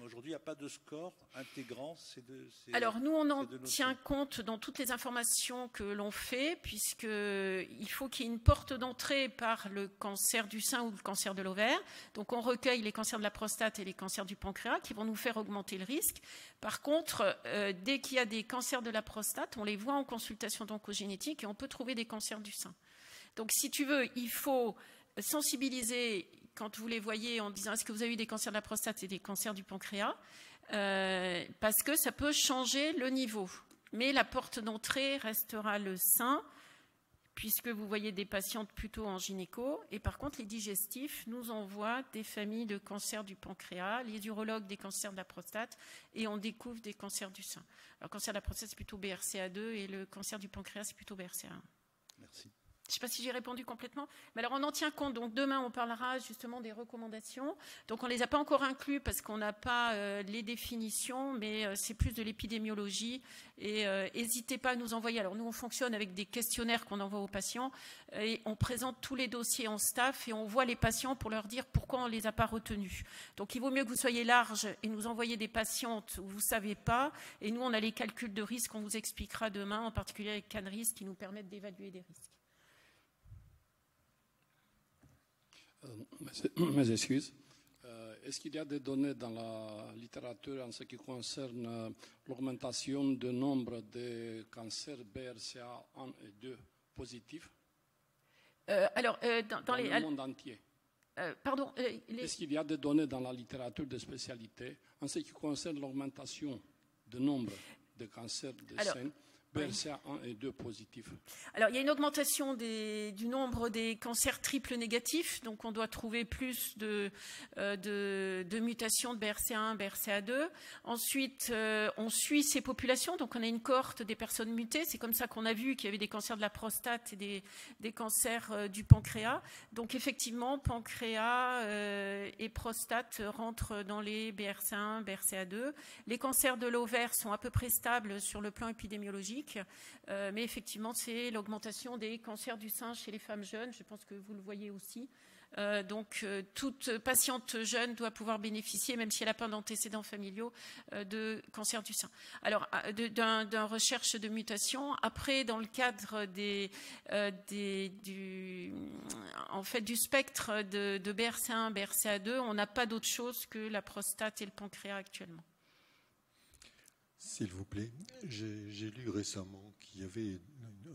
Aujourd'hui, il n'y a pas de score intégrant ces deux. Alors nous, on en tient compte dans toutes les informations que l'on fait, puisqu'il faut qu'il y ait une porte d'entrée par le cancer du sein ou le cancer de l'ovaire. Donc on recueille les cancers de la prostate et les cancers du pancréas qui vont nous faire augmenter le risque. Par contre, dès qu'il y a des cancers de la prostate, on les voit en consultation d'oncogénétique et on peut trouver des cancers du sein. Donc si tu veux, il faut sensibiliser quand vous les voyez en disant est-ce que vous avez eu des cancers de la prostate et des cancers du pancréas, parce que ça peut changer le niveau. Mais la porte d'entrée restera le sein, puisque vous voyez des patientes plutôt en gynéco. Et par contre, les digestifs nous envoient des familles de cancers du pancréas, les urologues des cancers de la prostate, et on découvre des cancers du sein. Alors, le cancer de la prostate, c'est plutôt BRCA2, et le cancer du pancréas, c'est plutôt BRCA1. Merci. Je ne sais pas si j'ai répondu complètement, mais alors on en tient compte. Donc demain, on parlera justement des recommandations. Donc on ne les a pas encore inclus parce qu'on n'a pas les définitions, mais c'est plus de l'épidémiologie. Et n'hésitez pas à nous envoyer. Alors nous, on fonctionne avec des questionnaires qu'on envoie aux patients et on présente tous les dossiers en staff et on voit les patients pour leur dire pourquoi on ne les a pas retenus. Donc il vaut mieux que vous soyez large et nous envoyer des patientes où vous ne savez pas. Et nous, on a les calculs de risque qu'on vous expliquera demain, en particulier avec CanRisk, qui nous permettent d'évaluer des risques. Mes excuses. Est-ce qu'il y a des données dans la littérature en ce qui concerne l'augmentation du nombre de cancers BRCA1 et 2 positifs dans le monde entier? Pardon. Est-ce qu'il y a des données dans la littérature de spécialité en ce qui concerne l'augmentation du nombre de cancers de sein BRCA1 et 2 positifs? Alors, il y a une augmentation du nombre des cancers triples négatifs. Donc, on doit trouver plus de mutations de BRCA1, BRCA2. Ensuite, on suit ces populations. Donc, on a une cohorte des personnes mutées. C'est comme ça qu'on a vu qu'il y avait des cancers de la prostate et des cancers du pancréas. Donc, effectivement, pancréas et prostate rentrent dans les BRCA1, BRCA2. Les cancers de l'ovaire sont à peu près stables sur le plan épidémiologique. Mais effectivement, c'est l'augmentation des cancers du sein chez les femmes jeunes. Je pense que vous le voyez aussi. Donc, toute patiente jeune doit pouvoir bénéficier, même si elle n'a pas d'antécédents familiaux, de cancer du sein. Alors, d'une recherche de mutation. Après, dans le cadre du spectre de BRCA1, BRCA2, on n'a pas d'autre chose que la prostate et le pancréas actuellement. S'il vous plaît, j'ai lu récemment qu'il y avait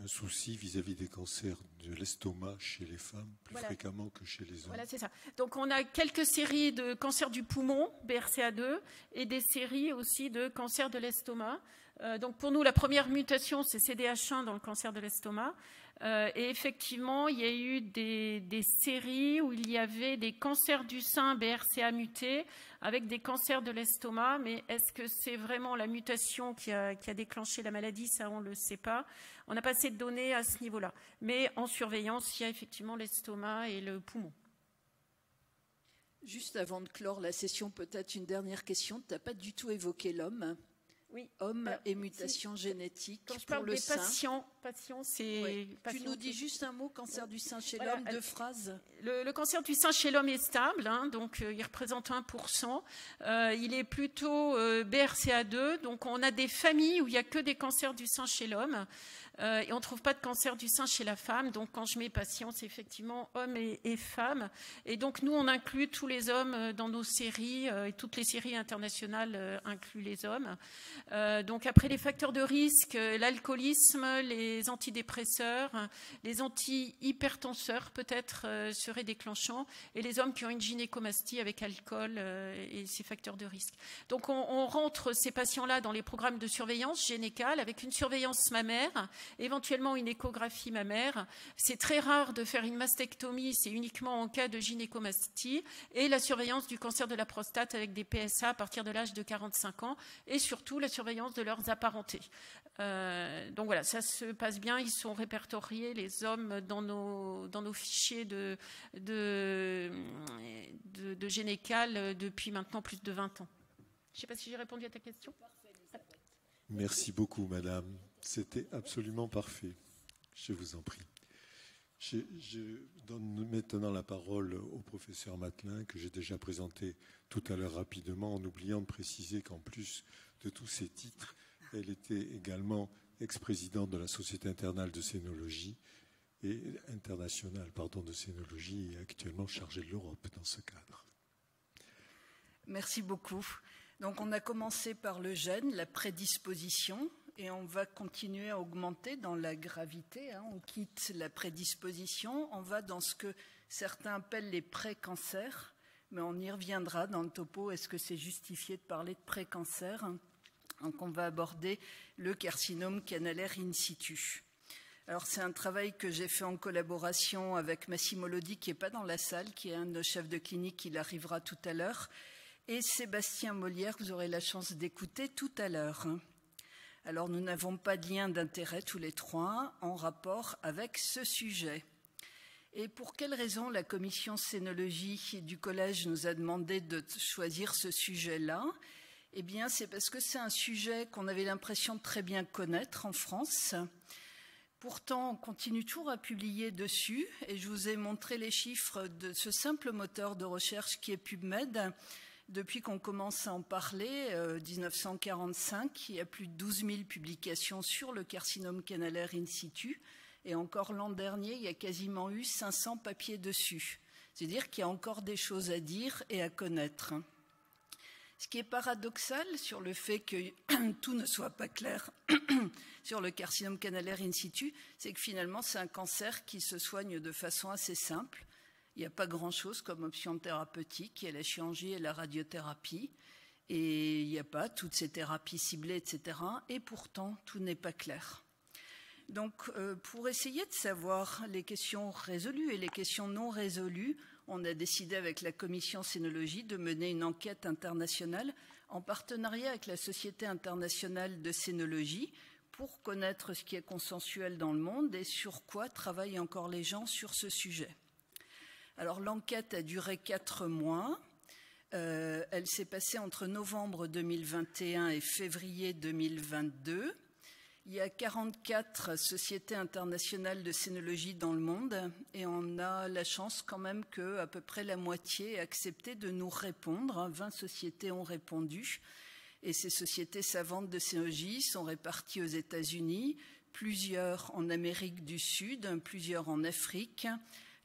un souci vis-à-vis des cancers de l'estomac chez les femmes, plus fréquemment que chez les hommes. Voilà, c'est ça. Donc, on a quelques séries de cancers du poumon, BRCA2, et des séries aussi de cancers de l'estomac. Donc, pour nous, la première mutation, c'est CDH1 dans le cancer de l'estomac. Et effectivement, il y a eu des séries où il y avait des cancers du sein BRCA mutés avec des cancers de l'estomac. Mais est-ce que c'est vraiment la mutation qui a déclenché la maladie? Ça, on ne le sait pas. On n'a pas assez de données à ce niveau-là. Mais en surveillance, il y a effectivement l'estomac et le poumon. Juste avant de clore la session, peut-être une dernière question. Tu n'as pas du tout évoqué l'homme. Oui. Homme et mutations génétiques. Quand je parle pour le des sein. patients, c'est... Oui. Tu nous dis juste un mot, cancer du sein chez l'homme, 2 phrases. Le cancer du sein chez l'homme est stable, donc il représente 1%. Il est plutôt BRCA2, donc on a des familles où il n'y a que des cancers du sein chez l'homme. Et on ne trouve pas de cancer du sein chez la femme. Donc, quand je mets patients, c'est effectivement hommes et femmes. Et donc, nous, on inclut tous les hommes dans nos séries. Et toutes les séries internationales incluent les hommes. Donc, après, les facteurs de risque, l'alcoolisme, les antidépresseurs, les antihypertenseurs, peut-être, seraient déclenchants. Et les hommes qui ont une gynécomastie avec alcool et ces facteurs de risque. Donc, on rentre ces patients-là dans les programmes de surveillance gynécale avec une surveillance mammaire, éventuellement une échographie mammaire. C'est très rare de faire une mastectomie, c'est uniquement en cas de gynécomastie, et la surveillance du cancer de la prostate avec des PSA à partir de l'âge de 45 ans, et surtout la surveillance de leurs apparentés. Donc voilà, ça se passe bien, ils sont répertoriés, les hommes, dans nos fichiers de gynécal depuis maintenant plus de 20 ans. Je ne sais pas si j'ai répondu à ta question. Merci beaucoup, madame. C'était absolument parfait. Je vous en prie. Je donne maintenant la parole au professeur Mathelin, que j'ai déjà présenté tout à l'heure rapidement, en oubliant de préciser qu'en plus de tous ces titres, elle était également ex-présidente de la Société internationale de cénologie et de cénologie, et actuellement chargée de l'Europe dans ce cadre. Merci beaucoup. Donc, on a commencé par le gène, la prédisposition, et on va continuer à augmenter dans la gravité. On quitte la prédisposition, on va dans ce que certains appellent les pré-cancers, mais on y reviendra dans le topo. Est-ce que c'est justifié de parler de pré-cancer? Donc, on va aborder le carcinome canalaire in situ. Alors, c'est un travail que j'ai fait en collaboration avec Massimo Lodi, qui n'est pas dans la salle, qui est un de nos chefs de clinique, il arrivera tout à l'heure, et Sébastien Molière, que vous aurez la chance d'écouter tout à l'heure. Alors nous n'avons pas de lien d'intérêt tous les trois en rapport avec ce sujet. Et pour quelle raison la commission scénologie du collège nous a demandé de choisir ce sujet-là? Eh bien, c'est parce que c'est un sujet qu'on avait l'impression de très bien connaître en France. Pourtant, on continue toujours à publier dessus, et je vous ai montré les chiffres de ce simple moteur de recherche qui est PubMed. Depuis qu'on commence à en parler, 1945, il y a plus de 12 000 publications sur le carcinome canalaire in situ. Et encore l'an dernier, il y a quasiment eu 500 papiers dessus. C'est-à-dire qu'il y a encore des choses à dire et à connaître. Ce qui est paradoxal sur le fait que tout ne soit pas clair sur le carcinome canalaire in situ, c'est que finalement, c'est un cancer qui se soigne de façon assez simple. Il n'y a pas grand-chose comme option thérapeutique. Il y a la chirurgie et la radiothérapie. Et il n'y a pas toutes ces thérapies ciblées, etc. Et pourtant, tout n'est pas clair. Donc, pour essayer de savoir les questions résolues et les questions non résolues, on a décidé avec la commission scénologie de mener une enquête internationale en partenariat avec la Société internationale de scénologie pour connaître ce qui est consensuel dans le monde et sur quoi travaillent encore les gens sur ce sujet. Alors, l'enquête a duré 4 mois. Elle s'est passée entre novembre 2021 et février 2022. Il y a 44 sociétés internationales de scénologie dans le monde et on a la chance quand même qu'à peu près la moitié ait accepté de nous répondre. 20 sociétés ont répondu et ces sociétés savantes de scénologie sont réparties aux États-Unis, plusieurs en Amérique du Sud, plusieurs en Afrique.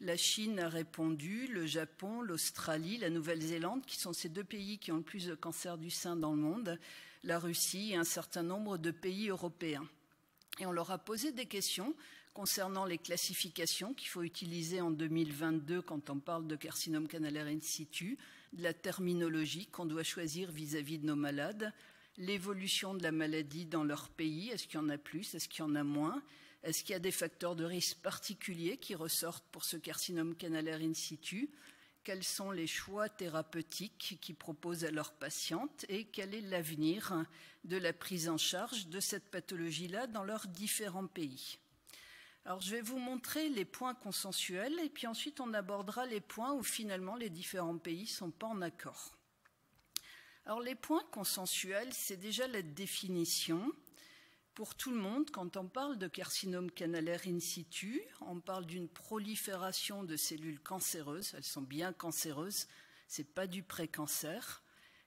La Chine a répondu, le Japon, l'Australie, la Nouvelle-Zélande, qui sont ces 2 pays qui ont le plus de cancer du sein dans le monde, la Russie et un certain nombre de pays européens. Et on leur a posé des questions concernant les classifications qu'il faut utiliser en 2022 quand on parle de carcinome canalaire in situ, de la terminologie qu'on doit choisir vis-à-vis de nos malades, l'évolution de la maladie dans leur pays, est-ce qu'il y en a plus, est-ce qu'il y en a moins, est-ce qu'il y a des facteurs de risque particuliers qui ressortent pour ce carcinome canalaire in situ, quels sont les choix thérapeutiques qu'ils proposent à leurs patientes et quel est l'avenir de la prise en charge de cette pathologie-là dans leurs différents pays. Alors, je vais vous montrer les points consensuels et puis ensuite on abordera les points où finalement les différents pays ne sont pas en accord. Alors, les points consensuels, c'est déjà la définition. Pour tout le monde, quand on parle de carcinome canalaire in situ, on parle d'une prolifération de cellules cancéreuses. Elles sont bien cancéreuses, ce n'est pas du précancer.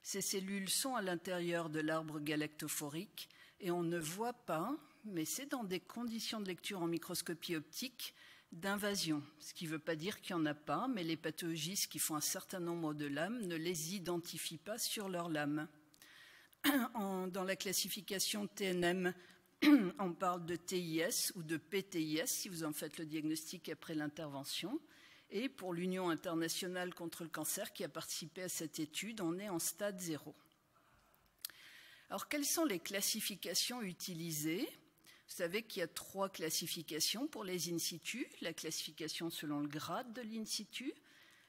Ces cellules sont à l'intérieur de l'arbre galactophorique et on ne voit pas, mais c'est dans des conditions de lecture en microscopie optique d'invasion. Ce qui ne veut pas dire qu'il n'y en a pas, mais les pathologistes qui font un certain nombre de lames ne les identifient pas sur leurs lames. Dans la classification TNM, on parle de TIS ou de PTIS si vous en faites le diagnostic après l'intervention. Et pour l'Union internationale contre le cancer qui a participé à cette étude, on est en stade 0. Alors, quelles sont les classifications utilisées? Vous savez qu'il y a 3 classifications pour les in situ. La classification selon le grade de l'in situ,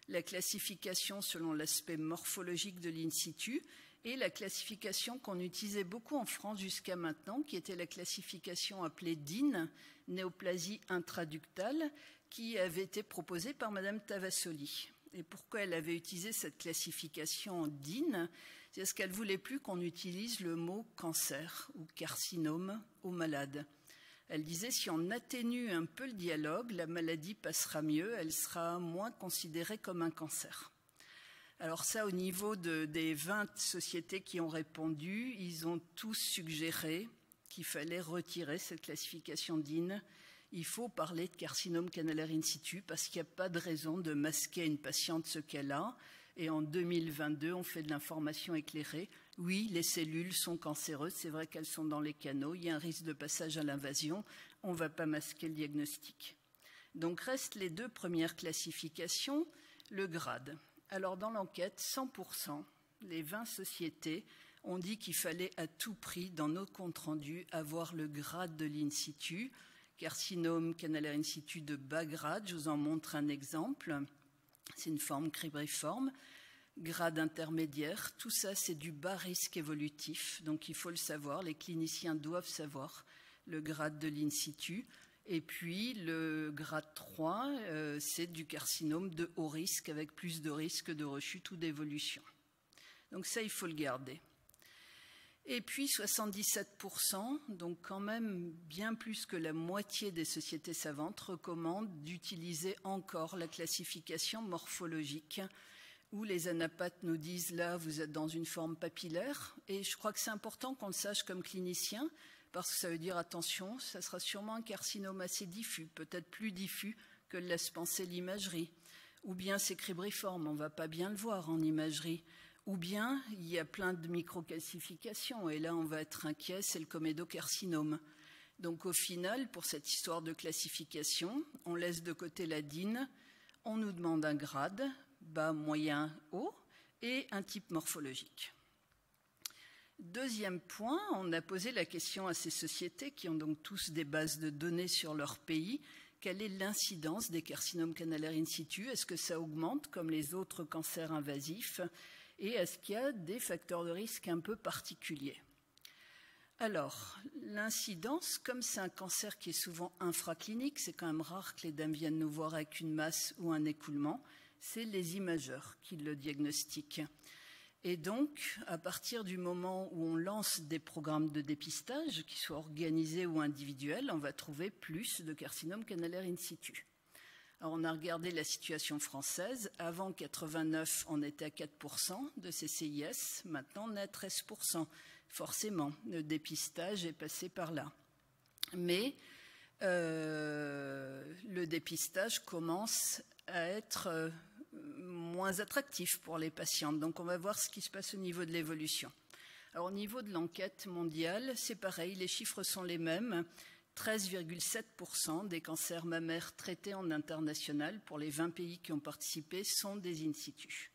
la classification selon l'aspect morphologique de l'in situ et la classification qu'on utilisait beaucoup en France jusqu'à maintenant, qui était la classification appelée DIN, néoplasie intraductale, qui avait été proposée par Madame Tavassoli. Et pourquoi elle avait utilisé cette classification DIN? C'est parce qu'elle ne voulait plus qu'on utilise le mot cancer ou carcinome aux malades. Elle disait si on atténue un peu le dialogue, la maladie passera mieux, elle sera moins considérée comme un cancer. Alors ça, au niveau des 20 sociétés qui ont répondu, ils ont tous suggéré qu'il fallait retirer cette classification DIN. Il faut parler de carcinome canalaire in situ parce qu'il n'y a pas de raison de masquer à une patiente ce qu'elle a. Et en 2022, on fait de l'information éclairée. Oui, les cellules sont cancéreuses, c'est vrai qu'elles sont dans les canaux, il y a un risque de passage à l'invasion, on ne va pas masquer le diagnostic. Donc restent les 2 premières classifications, le grade. Alors dans l'enquête, 100%, les 20 sociétés ont dit qu'il fallait à tout prix, dans nos comptes rendus, avoir le grade de l'in situ, carcinome canalaire in situ de bas grade. Je vous en montre un exemple. C'est une forme cribriforme. grade intermédiaire, tout ça c'est du bas risque évolutif, donc il faut le savoir, les cliniciens doivent savoir le grade de l'in situ. Et puis le grade 3, c'est du carcinome de haut risque avec plus de risque de rechute ou d'évolution. Donc ça, il faut le garder. Et puis 77%, donc quand même bien plus que la moitié des sociétés savantes, recommandent d'utiliser encore la classification morphologique où les anapathes nous disent là, vous êtes dans une forme papillaire. Et je crois que c'est important qu'on le sache comme clinicien, parce que ça veut dire, attention, ça sera sûrement un carcinome assez diffus, peut-être plus diffus que le laisse penser l'imagerie. Ou bien c'est cribriforme, on ne va pas bien le voir en imagerie. Ou bien il y a plein de microcalcifications, et là on va être inquiet, c'est le comédocarcinome. Donc au final, pour cette histoire de classification, on laisse de côté la DIN, on nous demande un grade, bas, moyen, haut, et un type morphologique. Deuxième point, on a posé la question à ces sociétés qui ont donc tous des bases de données sur leur pays. Quelle est l'incidence des carcinomes canalaires in situ? Est-ce que ça augmente comme les autres cancers invasifs? Et est-ce qu'il y a des facteurs de risque un peu particuliers? Alors, l'incidence, comme c'est un cancer qui est souvent infraclinique, c'est quand même rare que les dames viennent nous voir avec une masse ou un écoulement, c'est les imageurs qui le diagnostiquent. Et donc, à partir du moment où on lance des programmes de dépistage, qu'ils soient organisés ou individuels, on va trouver plus de carcinomes canalaires in situ. Alors, on a regardé la situation française. Avant 89, on était à 4% de CCIS. Maintenant, on est à 13%. Forcément, le dépistage est passé par là. Mais le dépistage commence à être moins attractif pour les patientes. Donc on va voir ce qui se passe au niveau de l'évolution. Alors au niveau de l'enquête mondiale, c'est pareil, les chiffres sont les mêmes. 13,7% des cancers mammaires traités en international pour les 20 pays qui ont participé sont des in situ.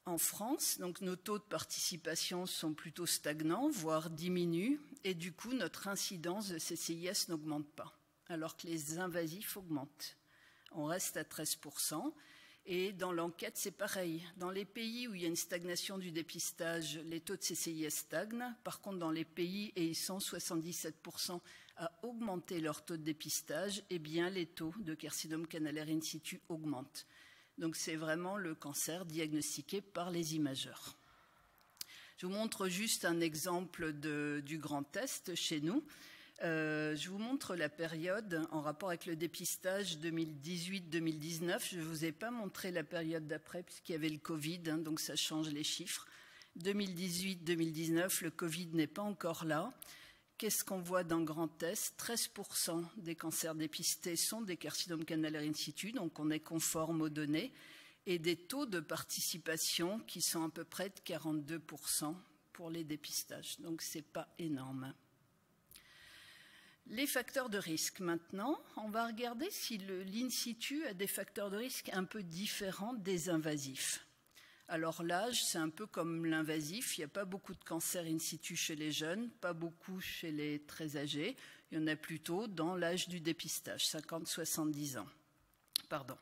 En France, donc nos taux de participation sont plutôt stagnants, voire diminuent, et du coup notre incidence de CCIS n'augmente pas, alors que les invasifs augmentent. On reste à 13%. Et dans l'enquête, c'est pareil. Dans les pays où il y a une stagnation du dépistage, les taux de CCIS stagnent. Par contre, dans les pays, et ils sont 77% à augmenter leur taux de dépistage, eh bien, les taux de carcinome canalaire in situ augmentent. Donc, c'est vraiment le cancer diagnostiqué par les imageurs. Je vous montre juste un exemple du Grand Est chez nous. Je vous montre la période en rapport avec le dépistage 2018-2019. Je ne vous ai pas montré la période d'après puisqu'il y avait le Covid, donc ça change les chiffres. 2018-2019, le Covid n'est pas encore là. Qu'est-ce qu'on voit dans le Grand Est? 13% des cancers dépistés sont des carcinomes canalaires in situ, donc on est conforme aux données, et des taux de participation qui sont à peu près de 42% pour les dépistages. Donc ce n'est pas énorme. Les facteurs de risque, maintenant, on va regarder si l'in situ a des facteurs de risque un peu différents des invasifs. Alors l'âge, c'est un peu comme l'invasif, il n'y a pas beaucoup de cancers in situ chez les jeunes, pas beaucoup chez les très âgés, il y en a plutôt dans l'âge du dépistage, 50-70 ans. Pardon.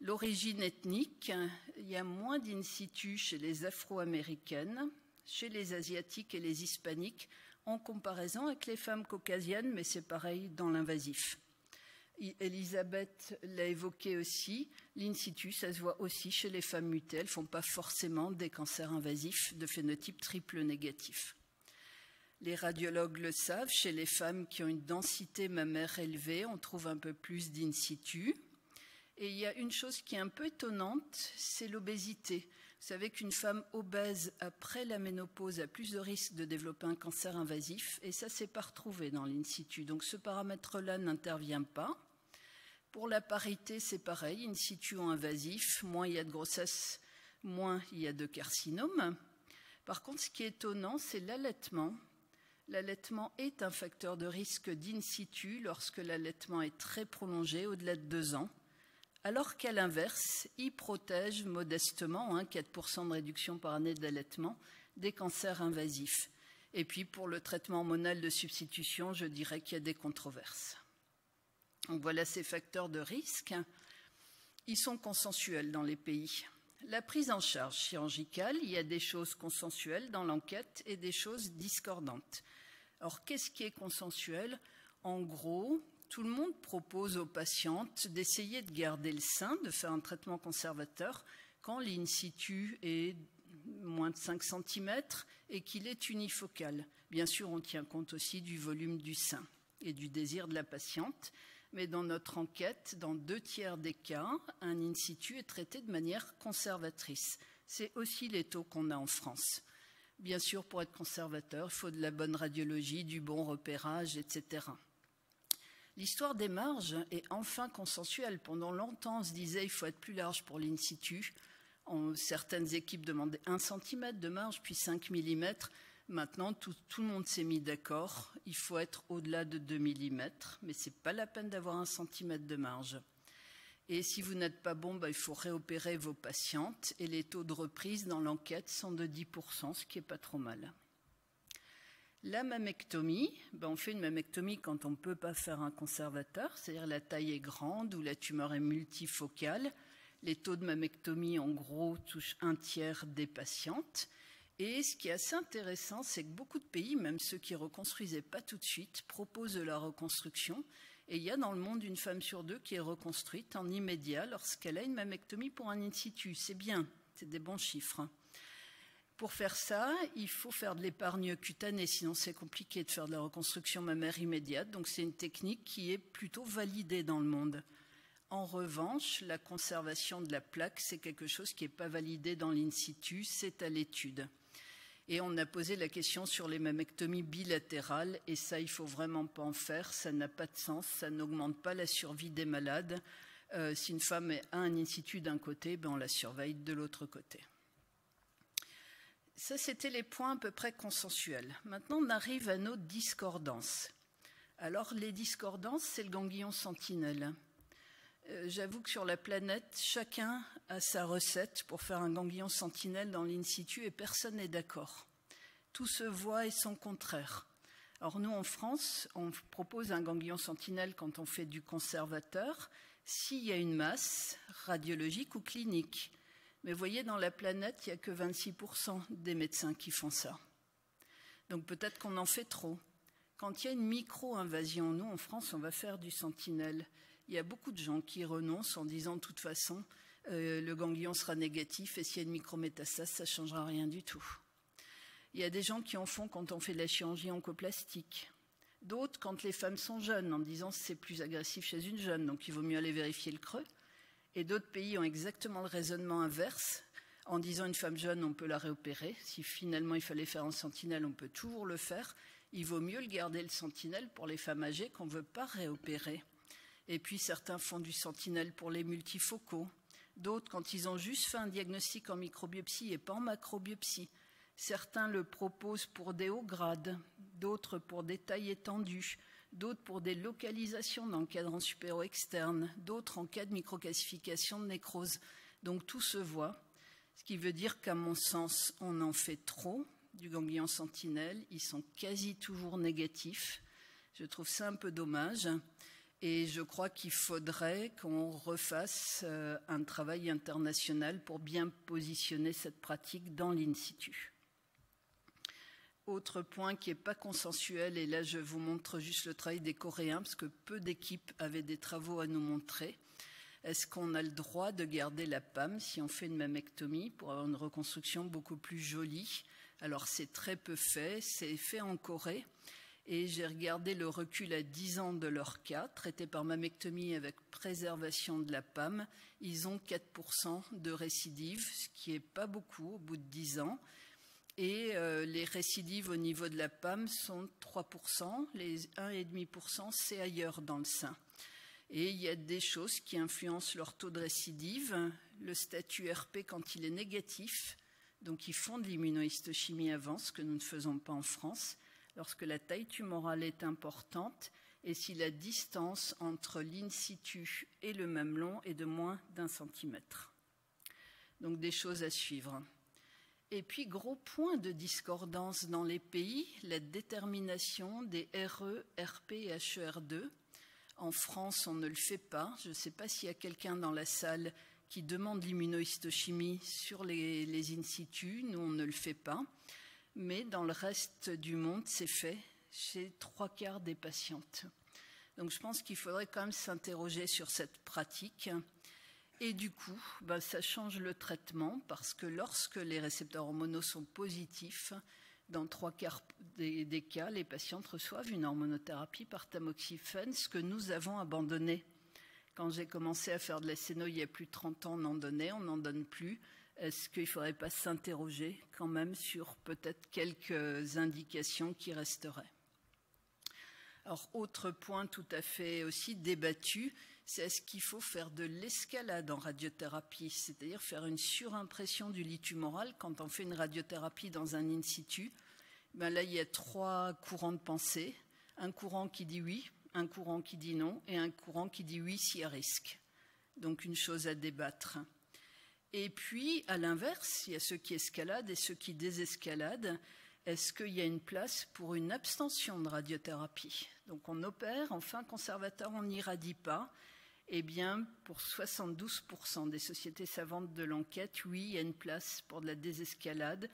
L'origine ethnique, il y a moins d'in situ chez les afro-américaines, chez les asiatiques et les hispaniques, en comparaison avec les femmes caucasiennes, mais c'est pareil dans l'invasif. Elisabeth l'a évoqué aussi, l'in situ, ça se voit aussi chez les femmes mutées, elles ne font pas forcément des cancers invasifs de phénotype triple négatif. Les radiologues le savent, chez les femmes qui ont une densité mammaire élevée, on trouve un peu plus d'in situ. Et il y a une chose qui est un peu étonnante, c'est l'obésité. Vous savez qu'une femme obèse après la ménopause a plus de risques de développer un cancer invasif, et ça, c'est pas retrouvé dans l'in situ. Donc ce paramètre-là n'intervient pas. Pour la parité, c'est pareil, in situ ou invasif, moins il y a de grossesse, moins il y a de carcinome. Par contre, ce qui est étonnant, c'est l'allaitement. L'allaitement est un facteur de risque d'in situ lorsque l'allaitement est très prolongé, au-delà de 2 ans. Alors qu'à l'inverse, il protège modestement, 4% de réduction par année d'allaitement, des cancers invasifs. Et puis pour le traitement hormonal de substitution, je dirais qu'il y a des controverses. Donc voilà ces facteurs de risque. Ils sont consensuels dans les pays. La prise en charge chirurgicale, il y a des choses consensuelles dans l'enquête et des choses discordantes. Alors, qu'est-ce qui est consensuel? En gros, tout le monde propose aux patientes d'essayer de garder le sein, de faire un traitement conservateur quand l'in situ est moins de 5 cm et qu'il est unifocal. Bien sûr, on tient compte aussi du volume du sein et du désir de la patiente. Mais dans notre enquête, dans 2/3 des cas, un in situ est traité de manière conservatrice. C'est aussi les taux qu'on a en France. Bien sûr, pour être conservateur, il faut de la bonne radiologie, du bon repérage, etc. L'histoire des marges est enfin consensuelle. Pendant longtemps, on se disait qu'il faut être plus large pour l'in situ. Certaines équipes demandaient 1 cm de marge, puis 5 mm. Maintenant, tout le monde s'est mis d'accord. Il faut être au-delà de 2 mm, mais ce n'est pas la peine d'avoir 1 cm de marge. Et si vous n'êtes pas bon, il faut réopérer vos patientes. Et les taux de reprise dans l'enquête sont de 10%, ce qui n'est pas trop mal. La mammectomie, on fait une mammectomie quand on ne peut pas faire un conservateur, c'est-à-dire la taille est grande ou la tumeur est multifocale. Les taux de mammectomie, en gros, touchent 1/3 des patientes. Et ce qui est assez intéressant, c'est que beaucoup de pays, même ceux qui ne reconstruisaient pas tout de suite, proposent de la reconstruction. Et il y a dans le monde une femme sur 2 qui est reconstruite en immédiat lorsqu'elle a une mammectomie pour un in situ. C'est bien, c'est des bons chiffres. Pour faire ça, il faut faire de l'épargne cutanée, sinon c'est compliqué de faire de la reconstruction mammaire immédiate. Donc c'est une technique qui est plutôt validée dans le monde. En revanche, la conservation de la plaque, c'est quelque chose qui n'est pas validé dans l'in situ, c'est à l'étude. Et on a posé la question sur les mammectomies bilatérales, et ça, il ne faut vraiment pas en faire, ça n'a pas de sens, ça n'augmente pas la survie des malades. Si une femme a un in situ d'un côté, on la surveille de l'autre côté. Ça, c'était les points à peu près consensuels. Maintenant, on arrive à nos discordances. Alors, les discordances, c'est le ganglion sentinelle. J'avoue que sur la planète, chacun a sa recette pour faire un ganglion sentinelle dans l'in situ et personne n'est d'accord. Tout se voit et son contraire. Alors nous, en France, on propose un ganglion sentinelle quand on fait du conservateur, s'il y a une masse radiologique ou clinique. Mais vous voyez, dans la planète, il n'y a que 26% des médecins qui font ça. Donc peut-être qu'on en fait trop. Quand il y a une micro-invasion, nous, en France, on va faire du sentinelle. Il y a beaucoup de gens qui renoncent en disant de toute façon le ganglion sera négatif et s'il y a une micrométastase, ça ne changera rien du tout. Il y a des gens qui en font quand on fait de la chirurgie oncoplastique. D'autres quand les femmes sont jeunes en disant c'est plus agressif chez une jeune, donc il vaut mieux aller vérifier le creux. Et d'autres pays ont exactement le raisonnement inverse en disant une femme jeune, on peut la réopérer. Si finalement il fallait faire un sentinelle, on peut toujours le faire. Il vaut mieux le garder le sentinelle pour les femmes âgées qu'on ne veut pas réopérer. Et puis certains font du sentinelle pour les multifocaux. D'autres, quand ils ont juste fait un diagnostic en microbiopsie et pas en macrobiopsie. Certains le proposent pour des hauts grades, d'autres pour des tailles étendues, d'autres pour des localisations dans le cadran supéro-externe, d'autres en cas de microcalcification de nécrose. Donc tout se voit, ce qui veut dire qu'à mon sens, on en fait trop du ganglion sentinelle. Ils sont quasi toujours négatifs. Je trouve ça un peu dommage. Et je crois qu'il faudrait qu'on refasse un travail international pour bien positionner cette pratique dans l'in situ. Autre point qui n'est pas consensuel, et là je vous montre juste le travail des Coréens, parce que peu d'équipes avaient des travaux à nous montrer. Est-ce qu'on a le droit de garder la PAM si on fait une mammectomie pour avoir une reconstruction beaucoup plus jolie? Alors c'est très peu fait, c'est fait en Corée. Et j'ai regardé le recul à 10 ans de leur cas, traité par mammectomie avec préservation de la PAM. Ils ont 4% de récidive, ce qui n'est pas beaucoup au bout de 10 ans. Et les récidives au niveau de la PAM sont 3%, les 1,5% c'est ailleurs dans le sein. Et il y a des choses qui influencent leur taux de récidive. Le statut RP quand il est négatif, donc ils font de l'immunohistochimie avant, ce que nous ne faisons pas en France. Lorsque la taille tumorale est importante et si la distance entre l'in situ et le mamelon est de moins d'1 centimètre. Donc des choses à suivre. Et puis gros point de discordance dans les pays, la détermination des RE, RP et HER2. En France, on ne le fait pas. Je ne sais pas s'il y a quelqu'un dans la salle qui demandent l'immunohistochimie sur les in situ. Nous, on ne le fait pas. Mais dans le reste du monde, c'est fait chez 3/4 des patientes. Donc je pense qu'il faudrait quand même s'interroger sur cette pratique. Et du coup, ça change le traitement parce que lorsque les récepteurs hormonaux sont positifs, dans 3/4 des cas, les patientes reçoivent une hormonothérapie par tamoxifène, ce que nous avons abandonné. Quand j'ai commencé à faire de la SNO il y a plus de 30 ans, on en donnait, on n'en donne plus. Est-ce qu'il ne faudrait pas s'interroger quand même sur peut-être quelques indications qui resteraient? Alors, autre point tout à fait aussi débattu, c'est est-ce qu'il faut faire de l'escalade en radiothérapie, c'est-à-dire faire une surimpression du lit tumoral quand on fait une radiothérapie dans un in situ. Là, il y a 3 courants de pensée. Un courant qui dit oui, un courant qui dit non, et un courant qui dit oui s'il y a risque. Donc, une chose à débattre. Et puis, à l'inverse, il y a ceux qui escaladent et ceux qui désescaladent. Est-ce qu'il y a une place pour une abstention de radiothérapie? Donc on opère, en fin conservateur, on n'irradie pas. Eh bien, pour 72% des sociétés savantes de l'enquête, oui, il y a une place pour de la désescalade,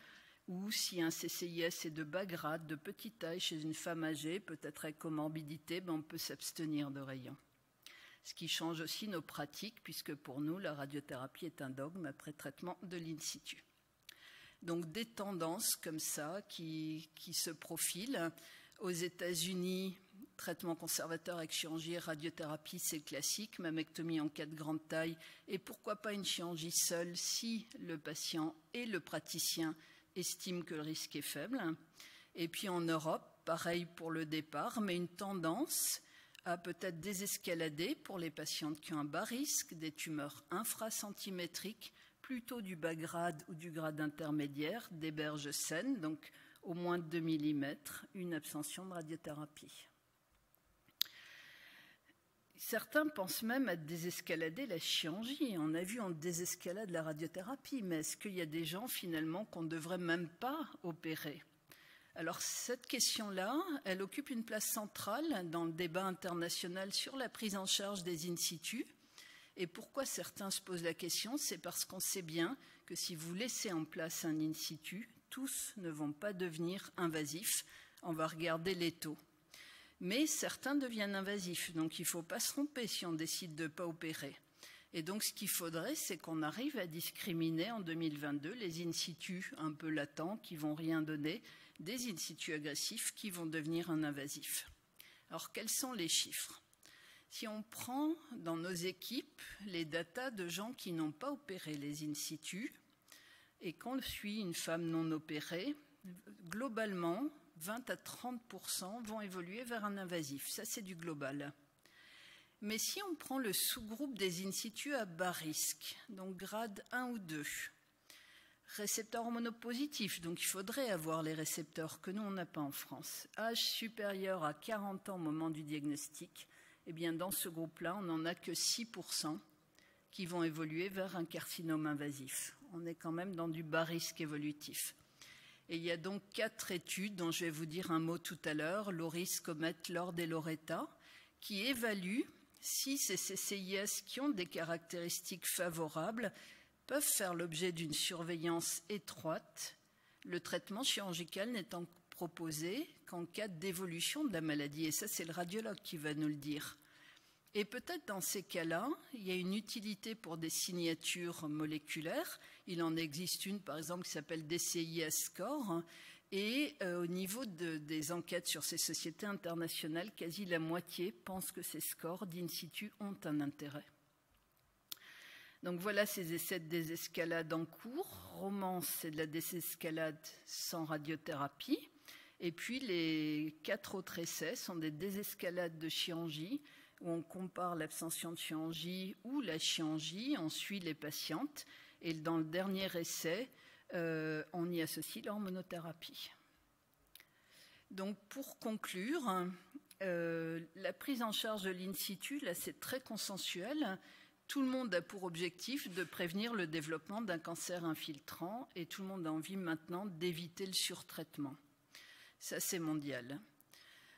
ou si un CCIS est de bas grade, de petite taille chez une femme âgée, peut-être avec comorbidité, on peut s'abstenir de rayons. Ce qui change aussi nos pratiques, puisque pour nous, la radiothérapie est un dogme après traitement de l'in situ. Donc des tendances comme ça qui se profilent. Aux États-Unis, traitement conservateur avec chirurgie et radiothérapie, c'est classique, mammectomie en cas de grande taille, et pourquoi pas une chirurgie seule si le patient et le praticien estiment que le risque est faible. Et puis en Europe, pareil pour le départ, mais une tendance à peut-être désescalader pour les patientes qui ont un bas risque, des tumeurs infracentimétriques, plutôt du bas grade ou du grade intermédiaire, des berges saines, donc au moins 2 mm, une abstention de radiothérapie. Certains pensent même à désescalader la chirurgie. On a vu on désescalade la radiothérapie, mais est-ce qu'il y a des gens finalement qu'on ne devrait même pas opérer? Alors cette question-là, elle occupe une place centrale dans le débat international sur la prise en charge des in situ. Et pourquoi certains se posent la question? C'est parce qu'on sait bien que si vous laissez en place un in situ, tous ne vont pas devenir invasifs. On va regarder les taux. Mais certains deviennent invasifs, donc il ne faut pas se tromper si on décide de ne pas opérer. Et donc ce qu'il faudrait, c'est qu'on arrive à discriminer en 2022 les in situ un peu latents qui ne vont rien donner, des in situ agressifs qui vont devenir un invasif. Alors quels sont les chiffres? Si on prend dans nos équipes les datas de gens qui n'ont pas opéré les in situ et qu'on suit une femme non opérée, globalement, 20 à 30% vont évoluer vers un invasif. Ça, c'est du global. Mais si on prend le sous-groupe des in situ à bas risque, donc grade 1 ou 2, récepteurs hormonopositifs, donc il faudrait avoir les récepteurs que nous, on n'a pas en France, âge supérieur à 40 ans au moment du diagnostic, eh bien, dans ce groupe-là, on n'en a que 6% qui vont évoluer vers un carcinome invasif. On est quand même dans du bas risque évolutif. Et il y a donc 4 études dont je vais vous dire un mot tout à l'heure, Loris, Comet, Lord et Loretta, qui évaluent si ces CCIS qui ont des caractéristiques favorables peuvent faire l'objet d'une surveillance étroite, le traitement chirurgical n'étant proposé qu'en cas d'évolution de la maladie. Et ça, c'est le radiologue qui va nous le dire. Et peut-être dans ces cas-là, il y a une utilité pour des signatures moléculaires. Il en existe une, par exemple, qui s'appelle DCIS Score. Et au niveau des enquêtes sur ces sociétés internationales, quasi la moitié pense que ces scores d'in situ ont un intérêt. Donc voilà ces essais de désescalade en cours. Romance, c'est de la désescalade sans radiothérapie. Et puis les 4 autres essais sont des désescalades de chirurgie où on compare l'abstention de chirurgie ou la chirurgie, on suit les patientes. Et dans le dernier essai, on y associe l'hormonothérapie. Donc pour conclure, la prise en charge de l'in situ, là c'est très consensuel. Tout le monde a pour objectif de prévenir le développement d'un cancer infiltrant et tout le monde a envie maintenant d'éviter le surtraitement. Ça c'est mondial.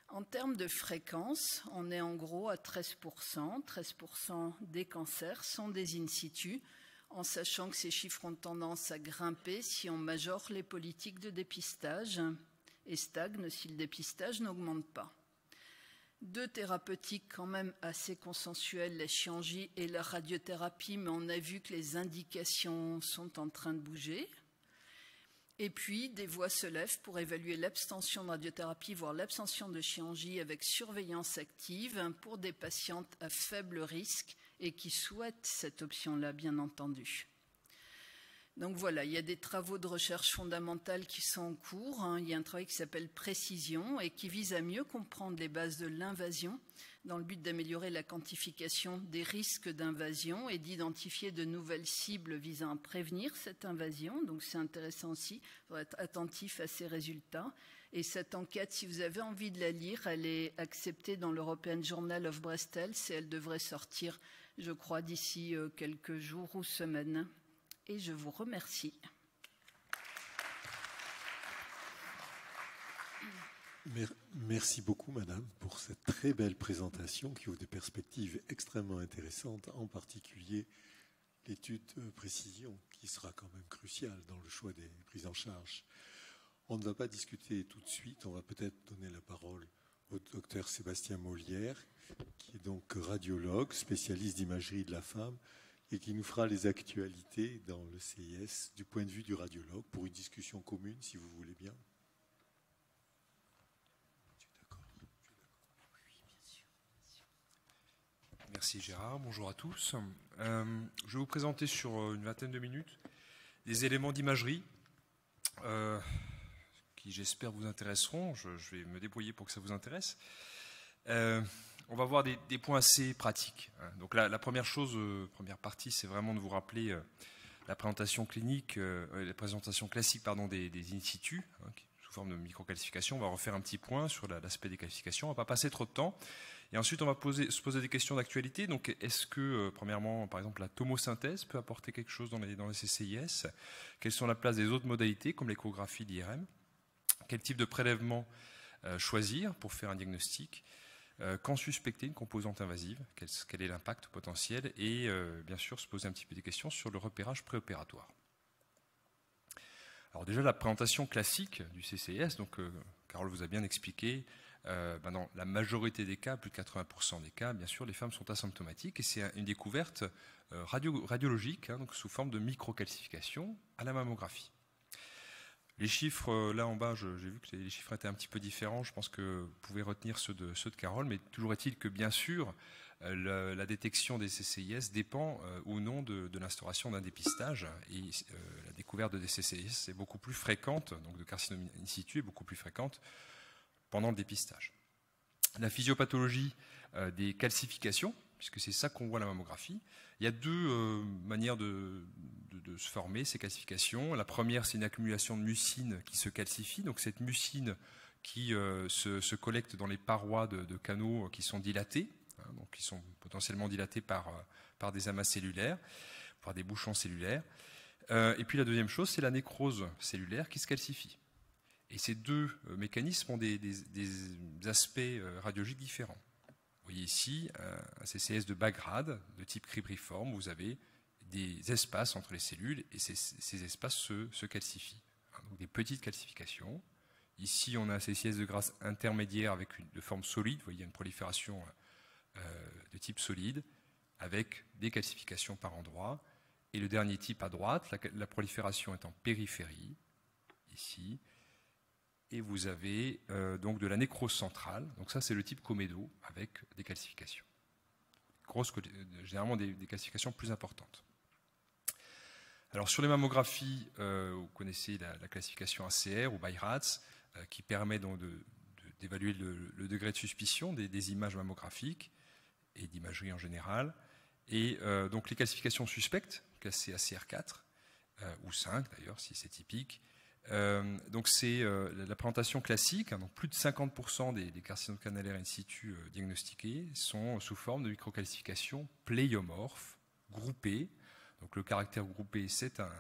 En termes de fréquence, on est en gros à 13%. 13% des cancers sont des in situ. en sachant que ces chiffres ont tendance à grimper si on majore les politiques de dépistage et stagnent si le dépistage n'augmente pas. Deux thérapeutiques quand même assez consensuelles, la chirurgie et la radiothérapie, mais on a vu que les indications sont en train de bouger. Et puis, des voix se lèvent pour évaluer l'abstention de radiothérapie, voire l'abstention de chirurgie avec surveillance active pour des patientes à faible risque et qui souhaitent cette option-là, bien entendu. Donc voilà, il y a des travaux de recherche fondamentale qui sont en cours. Il y a un travail qui s'appelle Précision et qui vise à mieux comprendre les bases de l'invasion dans le but d'améliorer la quantification des risques d'invasion et d'identifier de nouvelles cibles visant à prévenir cette invasion. Donc c'est intéressant aussi, il faudra être attentif à ces résultats. Et cette enquête, si vous avez envie de la lire, elle est acceptée dans l'European Journal of Breast Health et elle devrait sortir, je crois, d'ici quelques jours ou semaines. Et je vous remercie. Merci beaucoup, Madame, pour cette très belle présentation qui ouvre des perspectives extrêmement intéressantes, en particulier l'étude précision, qui sera quand même cruciale dans le choix des prises en charge. On ne va pas discuter tout de suite, on va peut-être donner la parole au docteur Sébastien Molière, qui est donc radiologue, spécialiste d'imagerie de la femme, et qui nous fera les actualités dans le CIS du point de vue du radiologue, pour une discussion commune, si vous voulez bien. Merci Gérard, bonjour à tous. Je vais vous présenter sur une vingtaine de minutes des éléments d'imagerie qui j'espère vous intéresseront. Je vais me débrouiller pour que ça vous intéresse. On va voir des points assez pratiques. Donc la première chose, première partie, c'est vraiment de vous rappeler la présentation clinique, la présentation classique des in situ, sous forme de micro-qualification. On va refaire un petit point sur l'aspect des qualifications. On ne va pas passer trop de temps. Et ensuite, on va se poser des questions d'actualité. Donc, est-ce que, premièrement, par exemple, la tomosynthèse peut apporter quelque chose dans les CCIS? Quelles sont la place des autres modalités, comme l'échographie, l'IRM? Quel type de prélèvement choisir pour faire un diagnostic? Quand suspecter une composante invasive, quel est l'impact potentiel? Et bien sûr, se poser un petit peu des questions sur le repérage préopératoire. Alors déjà, la présentation classique du CCIS, donc Carole vous a bien expliqué, dans la majorité des cas, plus de 80% des cas, bien sûr, les femmes sont asymptomatiques et c'est une découverte radiologique, donc sous forme de microcalcification à la mammographie. Les chiffres, là en bas, j'ai vu que les chiffres étaient un petit peu différents. Je pense que vous pouvez retenir ceux de Carole, mais toujours est-il que, bien sûr, la détection des CCIS dépend ou non de l'instauration d'un dépistage. Et la découverte de CCIS est beaucoup plus fréquente, donc de carcinome in situ est beaucoup plus fréquente pendant le dépistage. La physiopathologie des calcifications, puisque c'est ça qu'on voit à la mammographie. Il y a deux manières de se former, ces calcifications. La première, c'est une accumulation de mucine qui se calcifie. Donc cette mucine qui se collecte dans les parois de canaux qui sont dilatés, donc qui sont potentiellement dilatés par des amas cellulaires, par des bouchons cellulaires. Et puis la deuxième chose, c'est la nécrose cellulaire qui se calcifie. Et ces deux mécanismes ont des aspects radiologiques différents. Vous voyez ici un CCS de bas grade, de type cribriforme, où vous avez des espaces entre les cellules et ces espaces se calcifient. Donc des petites calcifications. Ici, on a un CCS de grade intermédiaire avec de forme solide. Vous voyez, il y a une prolifération de type solide avec des calcifications par endroits. Et le dernier type à droite, la prolifération est en périphérie, ici. Et vous avez donc de la nécrose centrale. Donc ça, c'est le type comédo avec des calcifications. Généralement des calcifications plus importantes. Alors sur les mammographies, vous connaissez la classification ACR ou BI-RADS qui permet donc d'évaluer le degré de suspicion des images mammographiques et d'imagerie en général. Et donc les calcifications suspectes, classées ACR4 ou 5 d'ailleurs si c'est typique. Donc c'est la présentation classique, donc plus de 50% des carcinomes canalaires in situ diagnostiqués sont sous forme de microcalcification pléiomorphe, groupée. Donc le caractère groupé, c'est un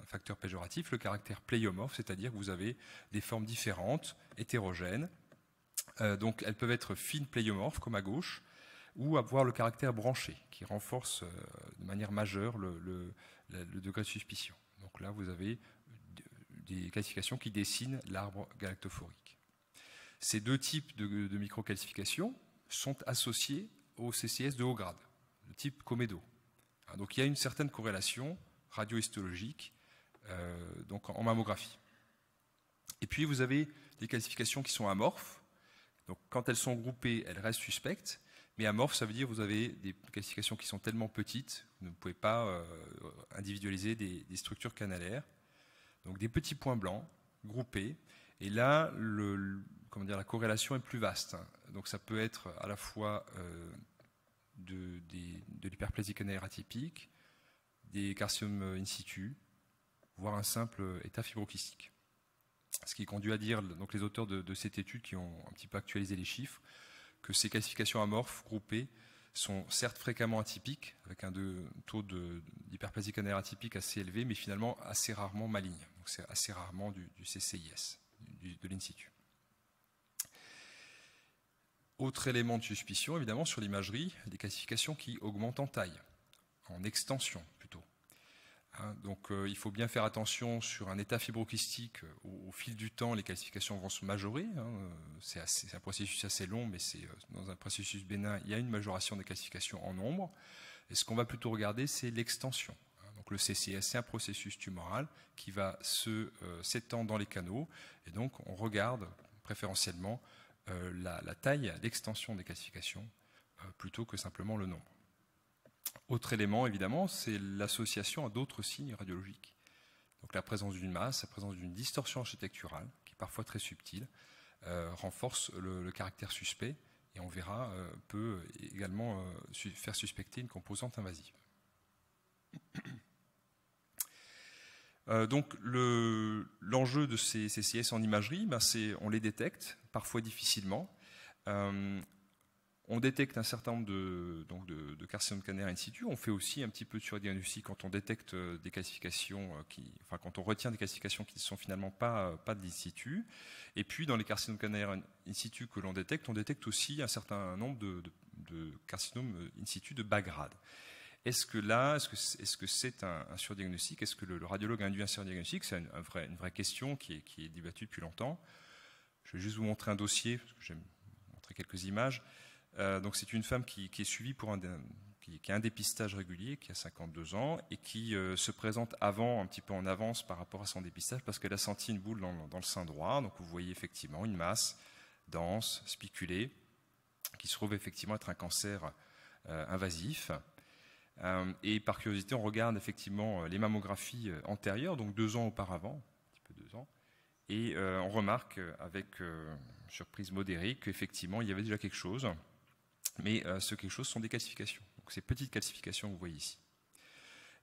facteur péjoratif. Le caractère pléiomorphe, c'est-à-dire que vous avez des formes différentes, hétérogènes. Donc elles peuvent être fines pléiomorphes, comme à gauche, ou avoir le caractère branché, qui renforce de manière majeure le degré de suspicion. Donc là, vous avez des classifications qui dessinent l'arbre galactophorique. Ces deux types de micro-calcifications sont associés au CCS de haut grade, de type Comedo. Donc il y a une certaine corrélation radiohistologique donc en mammographie. Et puis vous avez des calcifications qui sont amorphes. Donc quand elles sont groupées, elles restent suspectes. Mais amorphes, ça veut dire que vous avez des calcifications qui sont tellement petites, vous ne pouvez pas individualiser des structures canalaires. Donc des petits points blancs groupés. Et là, la corrélation est plus vaste. Donc ça peut être à la fois de l'hyperplasie canalaire atypique, des carcinomes in situ, voire un simple état fibrokystique. Ce qui conduit à dire, donc les auteurs de cette étude qui ont un petit peu actualisé les chiffres, que ces calcifications amorphes groupées sont certes fréquemment atypiques, avec un taux d'hyperplasie canalaire atypique assez élevé, mais finalement assez rarement malignes. Donc c'est assez rarement du CCIS, de l'in situ. Autre élément de suspicion, évidemment, sur l'imagerie, des calcifications qui augmentent en taille, en extension plutôt. Donc il faut bien faire attention sur un état fibrokystique. Au fil du temps, les calcifications vont se majorer. C'est un processus assez long, mais dans un processus bénin, il y a une majoration des calcifications en nombre. Et ce qu'on va plutôt regarder, c'est l'extension. Donc le CCS, c'est un processus tumoral qui va s'étendre dans les canaux. Et donc on regarde préférentiellement la taille, l'extension des calcifications, plutôt que simplement le nombre. Autre élément, évidemment, c'est l'association à d'autres signes radiologiques. Donc la présence d'une masse, la présence d'une distorsion architecturale, qui est parfois très subtile, renforce le caractère suspect et on verra peut également faire suspecter une composante invasive. Donc l'enjeu de ces CCS en imagerie, c'est on les détecte, parfois difficilement. On détecte un certain nombre de carcinomes canalaires in situ. On fait aussi un petit peu de surdiagnostic quand on détecte des calcifications, quand on retient des calcifications qui ne sont finalement pas de l'in situ. Et puis dans les carcinomes canalaires in situ que l'on détecte, on détecte aussi un certain nombre de carcinomes in situ de bas grade. Est-ce que c'est un surdiagnostic? Est-ce que le radiologue a induit un surdiagnostic? C'est une vraie question qui est débattue depuis longtemps. Je vais juste vous montrer un dossier, parce que je vais montrer quelques images. Donc c'est une femme qui est suivie qui a un dépistage régulier, qui a 52 ans et qui se présente un petit peu en avance par rapport à son dépistage parce qu'elle a senti une boule dans le sein droit. Donc vous voyez effectivement une masse dense, spiculée, qui se trouve effectivement être un cancer invasif. Et par curiosité, on regarde effectivement les mammographies antérieures, donc 2 ans auparavant, un petit peu 2 ans, et on remarque avec surprise modérée qu'effectivement il y avait déjà quelque chose. Mais ce quelque chose sont des calcifications. Donc ces petites calcifications que vous voyez ici.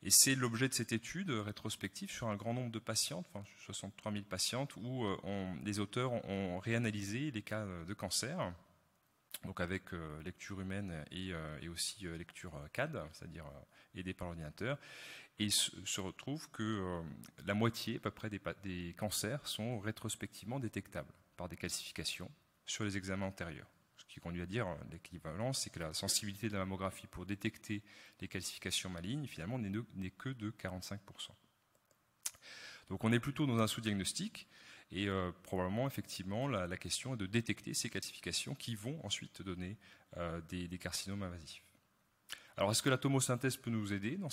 Et c'est l'objet de cette étude rétrospective sur un grand nombre de patientes, 63 000 patientes, où les auteurs ont réanalysé les cas de cancer, donc avec lecture humaine et aussi lecture CAD, c'est-à-dire aidée par l'ordinateur. Et il se retrouve que la moitié à peu près des cancers sont rétrospectivement détectables par des calcifications sur les examens antérieurs. Ce qui conduit à dire l'équivalence, c'est que la sensibilité de la mammographie pour détecter les calcifications malignes, finalement, n'est que de 45%. Donc on est plutôt dans un sous-diagnostic, et probablement, effectivement, la question est de détecter ces calcifications qui vont ensuite donner des carcinomes invasifs. Alors, est-ce que la tomosynthèse peut nous aider dans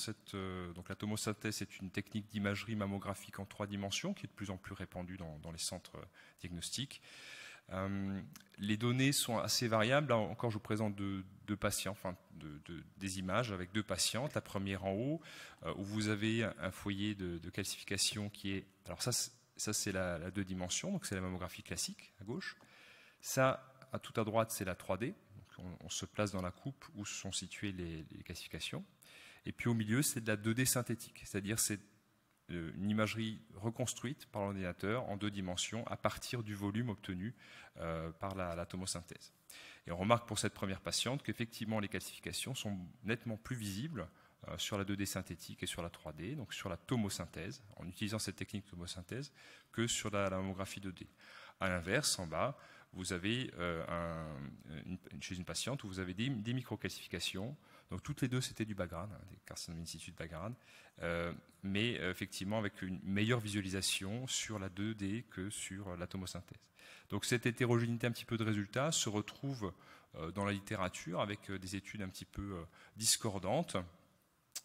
donc la tomosynthèse est une technique d'imagerie mammographique en 3 dimensions qui est de plus en plus répandue dans les centres diagnostiques. Les données sont assez variables. Là encore, je vous présente deux patients, des images avec 2 patientes. La première en haut, où vous avez un foyer de calcification qui est... Alors ça c'est la 2 dimensions, donc c'est la mammographie classique à gauche. Ça, tout à droite, c'est la 3D. Donc on se place dans la coupe où sont situées les calcifications. Et puis au milieu, c'est de la 2D synthétique, c'est-à-dire c'est une imagerie reconstruite par l'ordinateur en 2 dimensions à partir du volume obtenu par la tomosynthèse. Et on remarque pour cette première patiente qu'effectivement les calcifications sont nettement plus visibles sur la 2D synthétique et sur la 3D, donc sur la tomosynthèse, en utilisant cette technique de tomosynthèse, que sur la mammographie 2D. À l'inverse, en bas, vous avez chez une patiente où vous avez des microcalcifications. Donc toutes les deux, c'était du Bas-grade, des carcinomes in situ de Bas-grade, mais effectivement avec une meilleure visualisation sur la 2D que sur la tomosynthèse. Donc cette hétérogénéité un petit peu de résultats se retrouve dans la littérature avec des études un petit peu discordantes,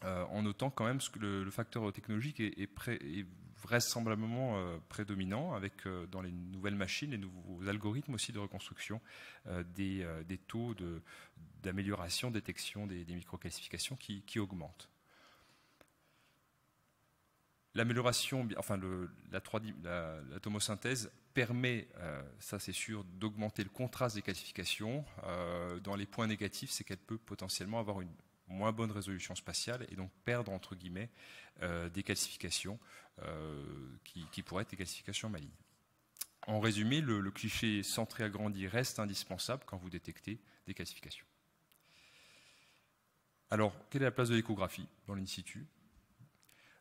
en notant quand même que le facteur technologique est vraisemblablement prédominant avec dans les nouvelles machines, les nouveaux algorithmes aussi de reconstruction des taux d'amélioration, détection des microcalcifications qui augmentent. L'amélioration, enfin la tomosynthèse permet, ça c'est sûr, d'augmenter le contraste des calcifications. Dans les points négatifs, c'est qu'elle peut potentiellement avoir une moins bonne résolution spatiale et donc perdre, entre guillemets, des calcifications qui pourraient être des calcifications malignes. En résumé, le cliché centré agrandi reste indispensable quand vous détectez des calcifications. Alors, quelle est la place de l'échographie dans l'in situ ?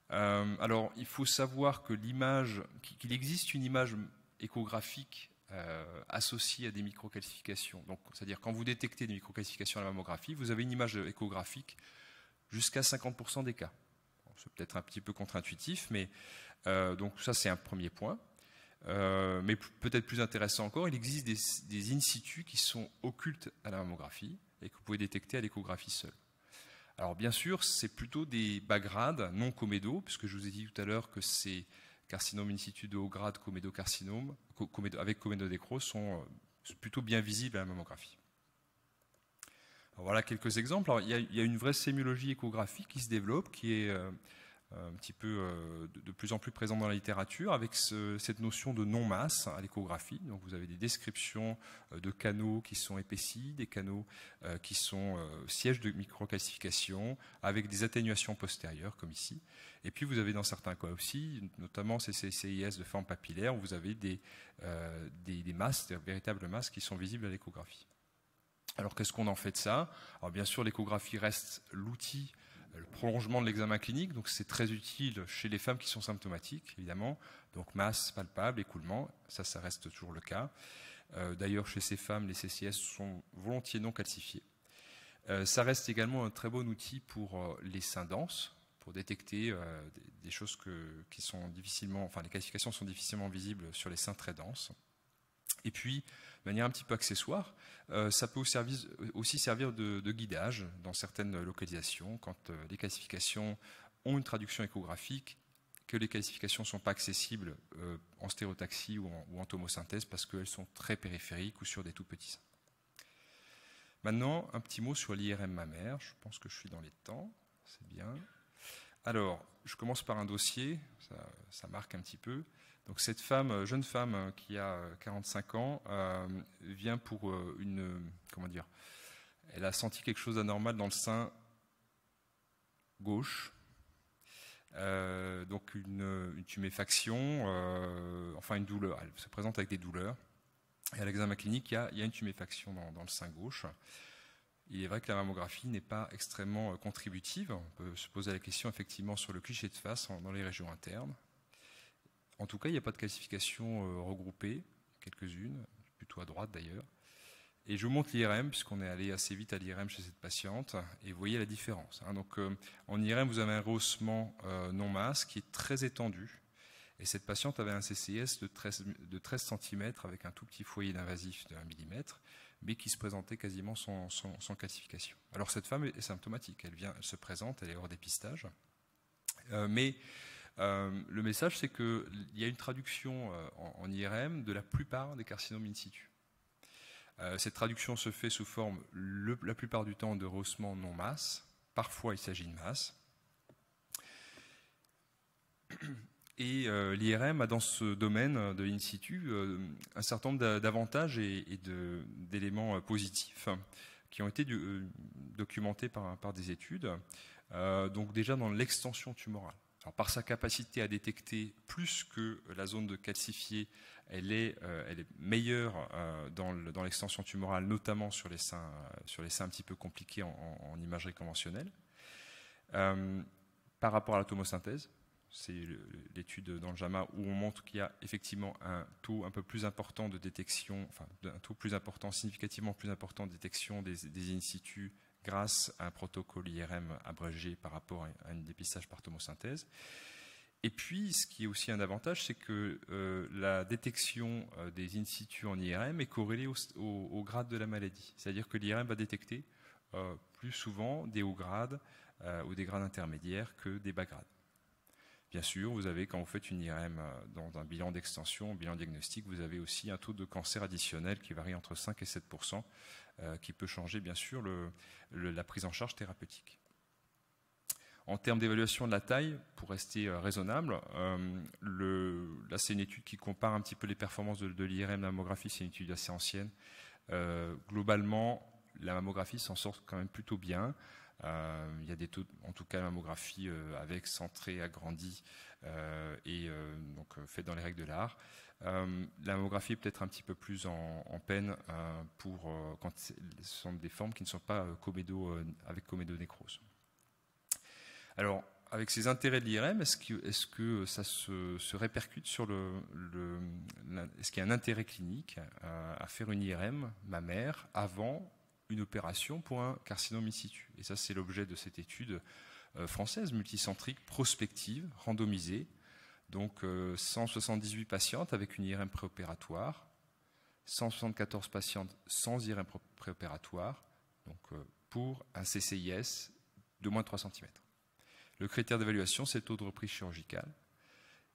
Alors, il faut savoir que qu'il existe une image échographique associée à des microcalcifications. Donc, c'est-à-dire quand vous détectez des microcalcifications à la mammographie, vous avez une image échographique jusqu'à 50% des cas. Bon, c'est peut-être un petit peu contre-intuitif, mais donc ça c'est un premier point. Mais peut-être plus intéressant encore, il existe des in situ qui sont occultes à la mammographie et que vous pouvez détecter à l'échographie seule. Alors bien sûr, c'est plutôt des bas grades, non comédaux, puisque je vous ai dit tout à l'heure que ces carcinomes in situ de haut grade, comédocarcinomes, avec comédodécrose, sont plutôt bien visibles à la mammographie. Alors voilà quelques exemples. Alors, il y a une vraie sémiologie échographique qui se développe, qui est un petit peu de plus en plus présente dans la littérature, avec cette notion de non-masse à l'échographie. Donc vous avez des descriptions de canaux qui sont épaissis, des canaux qui sont sièges de microcalcification, avec des atténuations postérieures, comme ici. Et puis vous avez dans certains cas aussi, notamment ces CIS de forme papillaire, où vous avez des masses, des véritables masses qui sont visibles à l'échographie. Alors qu'est-ce qu'on en fait de ça? Alors bien sûr, l'échographie reste l'outil, le prolongement de l'examen clinique, donc c'est très utile chez les femmes qui sont symptomatiques, évidemment. Donc masse palpable, écoulement, ça reste toujours le cas. D'ailleurs, chez ces femmes, les CCS sont volontiers non calcifiés. Ça reste également un très bon outil pour les seins denses, pour détecter des choses qui sont difficilement, enfin les calcifications sont difficilement visibles sur les seins très denses. Et puis, de manière un petit peu accessoire, ça peut aussi servir de guidage dans certaines localisations, quand les calcifications ont une traduction échographique, que les calcifications ne sont pas accessibles en stéréotaxie ou en tomosynthèse parce qu'elles sont très périphériques ou sur des tout petits seins. Maintenant, un petit mot sur l'IRM mammaire. Je pense que je suis dans les temps, c'est bien. Alors, je commence par un dossier, ça marque un petit peu. Donc cette jeune femme qui a 45 ans vient pour elle a senti quelque chose d'anormal dans le sein gauche, donc une tuméfaction, enfin une douleur, elle se présente avec des douleurs. Et à l'examen clinique, il y a une tuméfaction dans le sein gauche. Il est vrai que la mammographie n'est pas extrêmement contributive. On peut se poser la question effectivement sur le cliché de face dans les régions internes. En tout cas, il n'y a pas de calcification regroupée, quelques-unes, plutôt à droite d'ailleurs. Et je vous montre l'IRM, puisqu'on est allé assez vite à l'IRM chez cette patiente, et vous voyez la différence. Donc, en IRM, vous avez un rehaussement non-masse qui est très étendu. Et cette patiente avait un CCS de 13 cm avec un tout petit foyer d'invasif de 1 mm, mais qui se présentait quasiment sans calcification. Alors, cette femme est symptomatique. Elle se présente, elle est hors dépistage. Mais le message, c'est qu'il y a une traduction en IRM de la plupart des carcinomes in situ. Cette traduction se fait sous forme, la plupart du temps, de rehaussement non-masse. Parfois, il s'agit de masse. Et l'IRM a dans ce domaine de in situ un certain nombre d'avantages et d'éléments positifs qui ont été documentés par des études. Donc déjà dans l'extension tumorale. Alors, par sa capacité à détecter plus que la zone de calcifié, elle est meilleure dans l'extension tumorale, notamment sur les seins un petit peu compliqués en imagerie conventionnelle. Par rapport à la tomosynthèse, c'est l'étude dans le JAMA où on montre qu'il y a effectivement un taux un peu plus important de détection, enfin un taux plus important, significativement plus important de détection des in situ grâce à un protocole IRM abrégé par rapport à un dépistage par tomosynthèse. Et puis, ce qui est aussi un avantage, c'est que la détection des in situ en IRM est corrélée au grade de la maladie. C'est-à-dire que l'IRM va détecter plus souvent des hauts grades ou des grades intermédiaires que des bas grades. Bien sûr, vous avez, quand vous faites une IRM dans un bilan d'extension, un bilan diagnostique, vous avez aussi un taux de cancer additionnel qui varie entre 5 et 7%, qui peut changer, bien sûr, la prise en charge thérapeutique. En termes d'évaluation de la taille, pour rester raisonnable, là, c'est une étude qui compare un petit peu les performances de l'IRM, la mammographie, c'est une étude assez ancienne. Globalement, la mammographie s'en sort quand même plutôt bien. Il y a des taux, en tout cas la mammographie avec centré agrandi donc faite dans les règles de l'art. La mammographie est peut-être un petit peu plus en peine quand ce sont des formes qui ne sont pas avec comédonécrose. Alors, avec ces intérêts de l'IRM, est-ce que ça se répercute sur est-ce qu'il y a un intérêt clinique à faire une IRM mammaire avant une opération pour un carcinome in situ? Et ça, c'est l'objet de cette étude française, multicentrique, prospective, randomisée. Donc, 178 patientes avec une IRM préopératoire, 174 patientes sans IRM préopératoire, donc pour un CCIS de moins de 3 cm. Le critère d'évaluation, c'est le taux de reprise chirurgicale.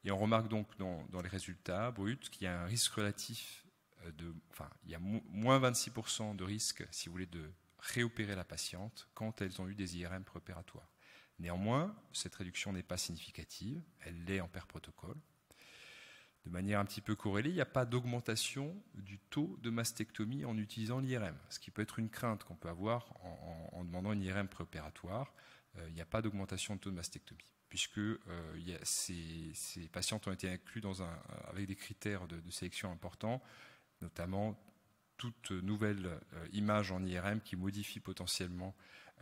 Et on remarque donc dans les résultats bruts qu'il y a un risque relatif il y a moins 26% de risque, si vous voulez, de réopérer la patiente quand elles ont eu des IRM préopératoires. Néanmoins, cette réduction n'est pas significative, elle l'est en pair protocole. De manière un petit peu corrélée, il n'y a pas d'augmentation du taux de mastectomie en utilisant l'IRM, ce qui peut être une crainte qu'on peut avoir en demandant une IRM préopératoire. Il n'y a pas d'augmentation de taux de mastectomie, puisque ces patientes ont été inclus avec des critères de sélection importants, notamment toute nouvelle image en IRM qui modifie potentiellement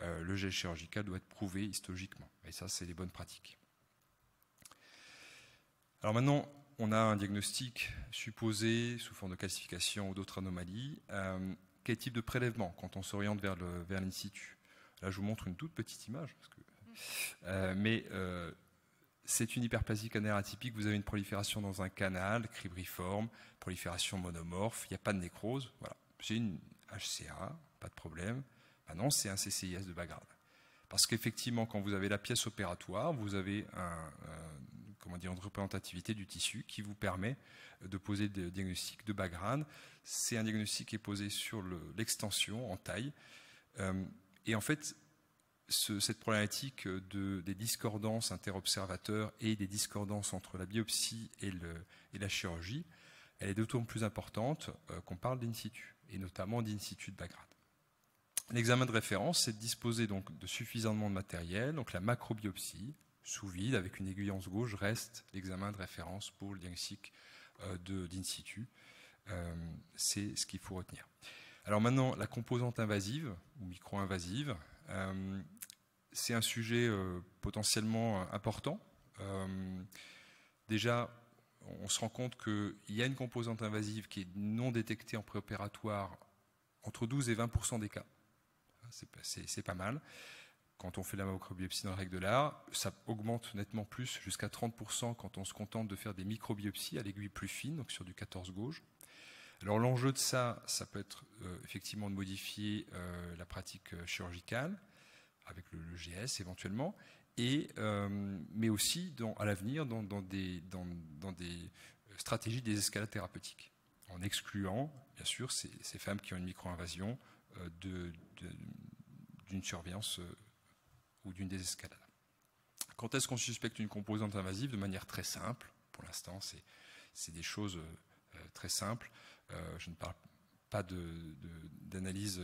le geste chirurgical doit être prouvée histologiquement. Et ça, c'est les bonnes pratiques. Alors maintenant, on a un diagnostic supposé sous forme de calcification ou d'autres anomalies. Quel type de prélèvement quand on s'oriente vers l'in situ? Là, je vous montre une toute petite image, mais c'est une hyperplasie canaire atypique. Vous avez une prolifération dans un canal, cribriforme, prolifération monomorphe, il n'y a pas de nécrose. Voilà. J'ai une HCA, pas de problème. Maintenant, c'est un CCIS de bas grade. Parce qu'effectivement, quand vous avez la pièce opératoire, vous avez une représentativité du tissu qui vous permet de poser le diagnostic de bas grade. C'est un diagnostic qui est posé sur l'extension en taille. Et en fait, cette problématique des discordances interobservateurs et des discordances entre la biopsie et la chirurgie, elle est d'autant plus importante qu'on parle d'in situ, et notamment d'in situ de bas grade. L'examen de référence, c'est de disposer donc de suffisamment de matériel, donc la macrobiopsie sous vide avec une aiguillance gauche reste l'examen de référence pour le diagnostic d'in situ. C'est ce qu'il faut retenir. Alors maintenant, la composante invasive ou micro-invasive, c'est un sujet potentiellement important. Déjà, on se rend compte qu'il y a une composante invasive qui est non détectée en préopératoire entre 12 et 20% des cas. C'est pas mal. Quand on fait la macrobiopsie dans la règle de l'art, ça augmente nettement plus, jusqu'à 30% quand on se contente de faire des microbiopsies à l'aiguille plus fine, donc sur du 14 gauge. Alors l'enjeu de ça peut être effectivement de modifier la pratique chirurgicale, avec le GS éventuellement, mais aussi à l'avenir dans des stratégies des escalades thérapeutiques, en excluant bien sûr ces femmes qui ont une micro-invasion d'une surveillance ou d'une désescalade. Quand est-ce qu'on suspecte une composante invasive? De manière très simple, pour l'instant c'est des choses très simples. Je ne parle pas d'analyse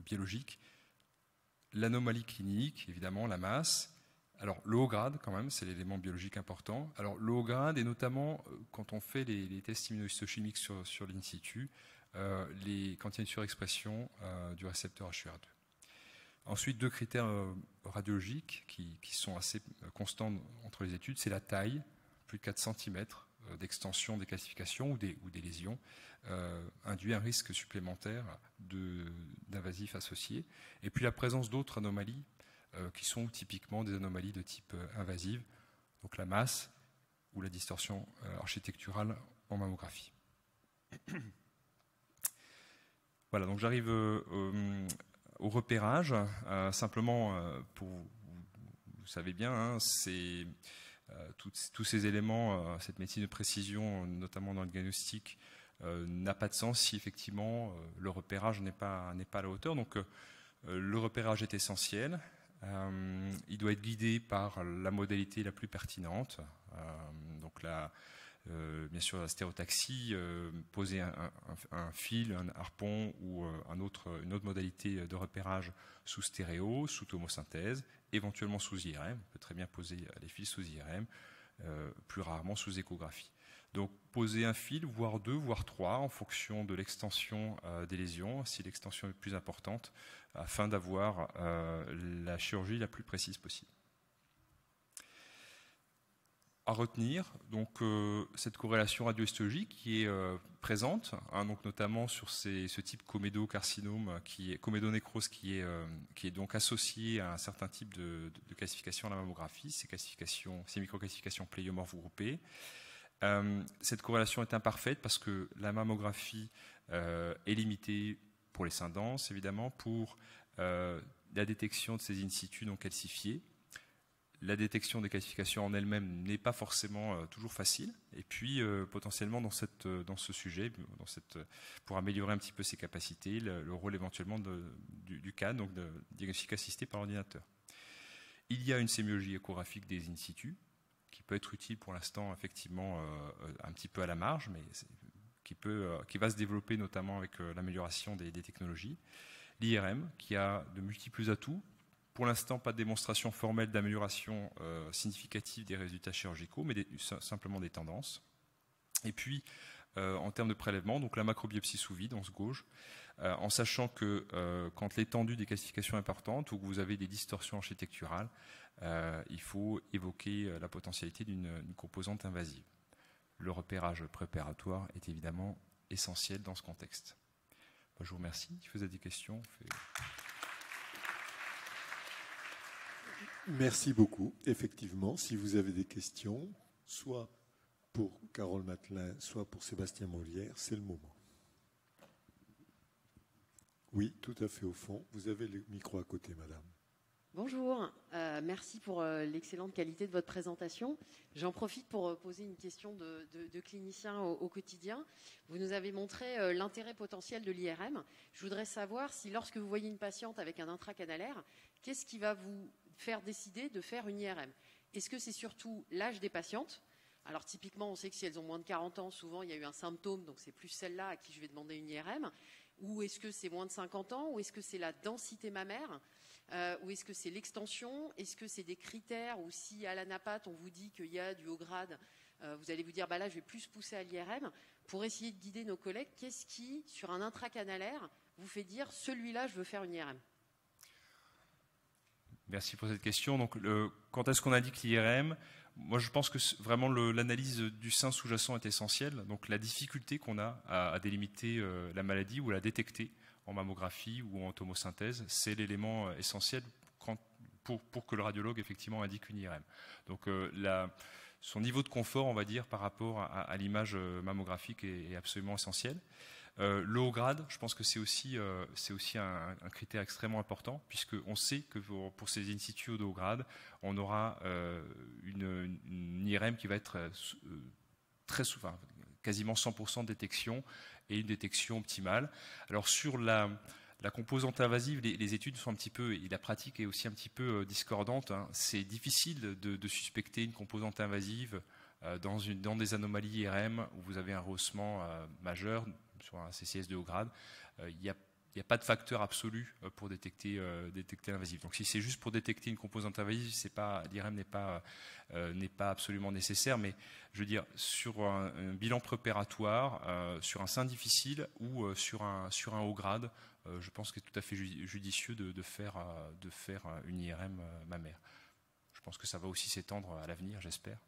biologique. L'anomalie clinique, évidemment, la masse. Alors, le haut grade, quand même, c'est l'élément biologique important. Alors, le haut grade, et notamment quand on fait les tests immunohistochimiques sur l'in situ, quand il y a une surexpression du récepteur HER2. Ensuite, deux critères radiologiques qui sont assez constant entre les études, c'est la taille, plus de 4 cm d'extension des calcifications ou des lésions, induit un risque supplémentaire d'invasifs associés. Et puis la présence d'autres anomalies qui sont typiquement des anomalies de type invasive, donc la masse ou la distorsion architecturale en mammographie. Voilà, donc j'arrive au repérage. Simplement, vous savez bien, hein, c'est tous ces éléments, cette médecine de précision, notamment dans le diagnostic, n'a pas de sens si effectivement le repérage n'est pas à la hauteur. Donc le repérage est essentiel. Il doit être guidé par la modalité la plus pertinente. Donc bien sûr la stéréotaxie, poser un fil, un harpon ou une autre modalité de repérage sous stéréo, sous tomosynthèse, éventuellement sous IRM. On peut très bien poser les fils sous IRM, plus rarement sous échographie. Donc poser un fil, voire 2, voire 3, en fonction de l'extension des lésions, si l'extension est plus importante, afin d'avoir la chirurgie la plus précise possible. À retenir, donc cette corrélation radiohistologique qui est présente, hein, donc notamment sur ce type comédocarcinome, comédonécrose qui est donc associé à un certain type de classification à la mammographie, ces microclassifications pléiomorphes groupées. Cette corrélation est imparfaite parce que la mammographie est limitée pour les seins denses, évidemment, pour la détection de ces in situ non calcifiés. La détection des calcifications en elle-même n'est pas forcément toujours facile. Et puis, potentiellement, dans ce sujet, pour améliorer un petit peu ses capacités, le rôle éventuellement du CAN, donc de diagnostic assisté par ordinateur. Il y a une sémiologie échographique des in situ, qui peut être utile pour l'instant, effectivement, un petit peu à la marge, mais qui va se développer notamment avec l'amélioration des technologies. L'IRM, qui a de multiples atouts. Pour l'instant, pas de démonstration formelle d'amélioration significative des résultats chirurgicaux, mais simplement des tendances. Et puis, en termes de prélèvement, donc la macrobiopsie sous vide, once gauche, en sachant que quand l'étendue des calcifications est importante ou que vous avez des distorsions architecturales, il faut évoquer la potentialité d'une composante invasive. Le repérage préparatoire est évidemment essentiel dans ce contexte. Je vous remercie. Si vous avez des questions, Merci beaucoup. Effectivement, si vous avez des questions, soit pour Carole Matelin, soit pour Sébastien Molière, c'est le moment. Oui, tout à fait au fond. Vous avez le micro à côté, madame. Bonjour, merci pour l'excellente qualité de votre présentation. J'en profite pour poser une question de clinicien au quotidien. Vous nous avez montré l'intérêt potentiel de l'IRM. Je voudrais savoir si lorsque vous voyez une patiente avec un intracanalaire, qu'est-ce qui va vous faire décider de faire une IRM? Est-ce que c'est surtout l'âge des patientes? Alors typiquement, on sait que si elles ont moins de 40 ans, souvent il y a eu un symptôme, donc c'est plus celle-là à qui je vais demander une IRM. Ou est-ce que c'est moins de 50 ans? Ou est-ce que c'est la densité mammaire? Ou est-ce que c'est l'extension? Est-ce que c'est des critères? Ou si à l'anapathe on vous dit qu'il y a du haut grade, vous allez vous dire bah là je vais plus pousser à l'IRM pour essayer de guider nos collègues. Qu'est-ce qui, sur un intracanalaire, vous fait dire celui-là je veux faire une IRM? Merci pour cette question. Donc, quand est-ce qu'on indique l'IRM? Moi, je pense que vraiment l'analyse du sein sous-jacent est essentielle. Donc, la difficulté qu'on a à délimiter la maladie ou à la détecter en mammographie ou en tomosynthèse, c'est l'élément essentiel pour que le radiologue effectivement indique une IRM. Donc, son niveau de confort, on va dire, par rapport à l'image mammographique est absolument essentiel. Le haut grade, je pense que c'est aussi un critère extrêmement important, puisqu'on sait que pour ces in situ de haut grade, on aura une IRM qui va être quasiment 100% de détection et une détection optimale. Alors sur la composante invasive, les études sont un petit peu, et la pratique est aussi un petit peu discordante, hein. C'est difficile de suspecter une composante invasive dans des anomalies IRM où vous avez un rehaussement majeur sur un CCS de haut grade. Il n'y a pas de facteur absolu pour détecter l'invasif. Donc si c'est juste pour détecter une composante invasive, l'IRM n'est pas absolument nécessaire, mais je veux dire, sur un bilan préparatoire, sur un sein difficile ou sur un haut grade, je pense qu'il est tout à fait judicieux de faire une IRM mammaire. Je pense que ça va aussi s'étendre à l'avenir, j'espère.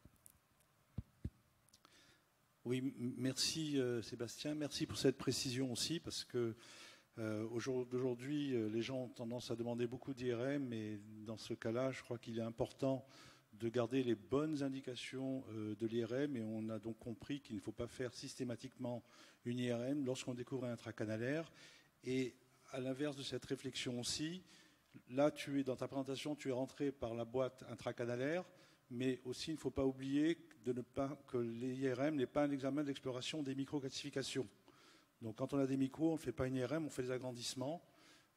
Oui, merci Sébastien, merci pour cette précision aussi, parce que aujourd'hui, les gens ont tendance à demander beaucoup d'IRM, et dans ce cas-là, je crois qu'il est important de garder les bonnes indications de l'IRM, et on a donc compris qu'il ne faut pas faire systématiquement une IRM lorsqu'on découvre un intracanalaire. Et à l'inverse de cette réflexion aussi, là, dans ta présentation, tu es rentré par la boîte intracanalaire, mais aussi il ne faut pas oublier que l'IRM n'est pas un examen d'exploration des microcalcifications. Donc quand on a des micros, on ne fait pas une IRM, on fait des agrandissements.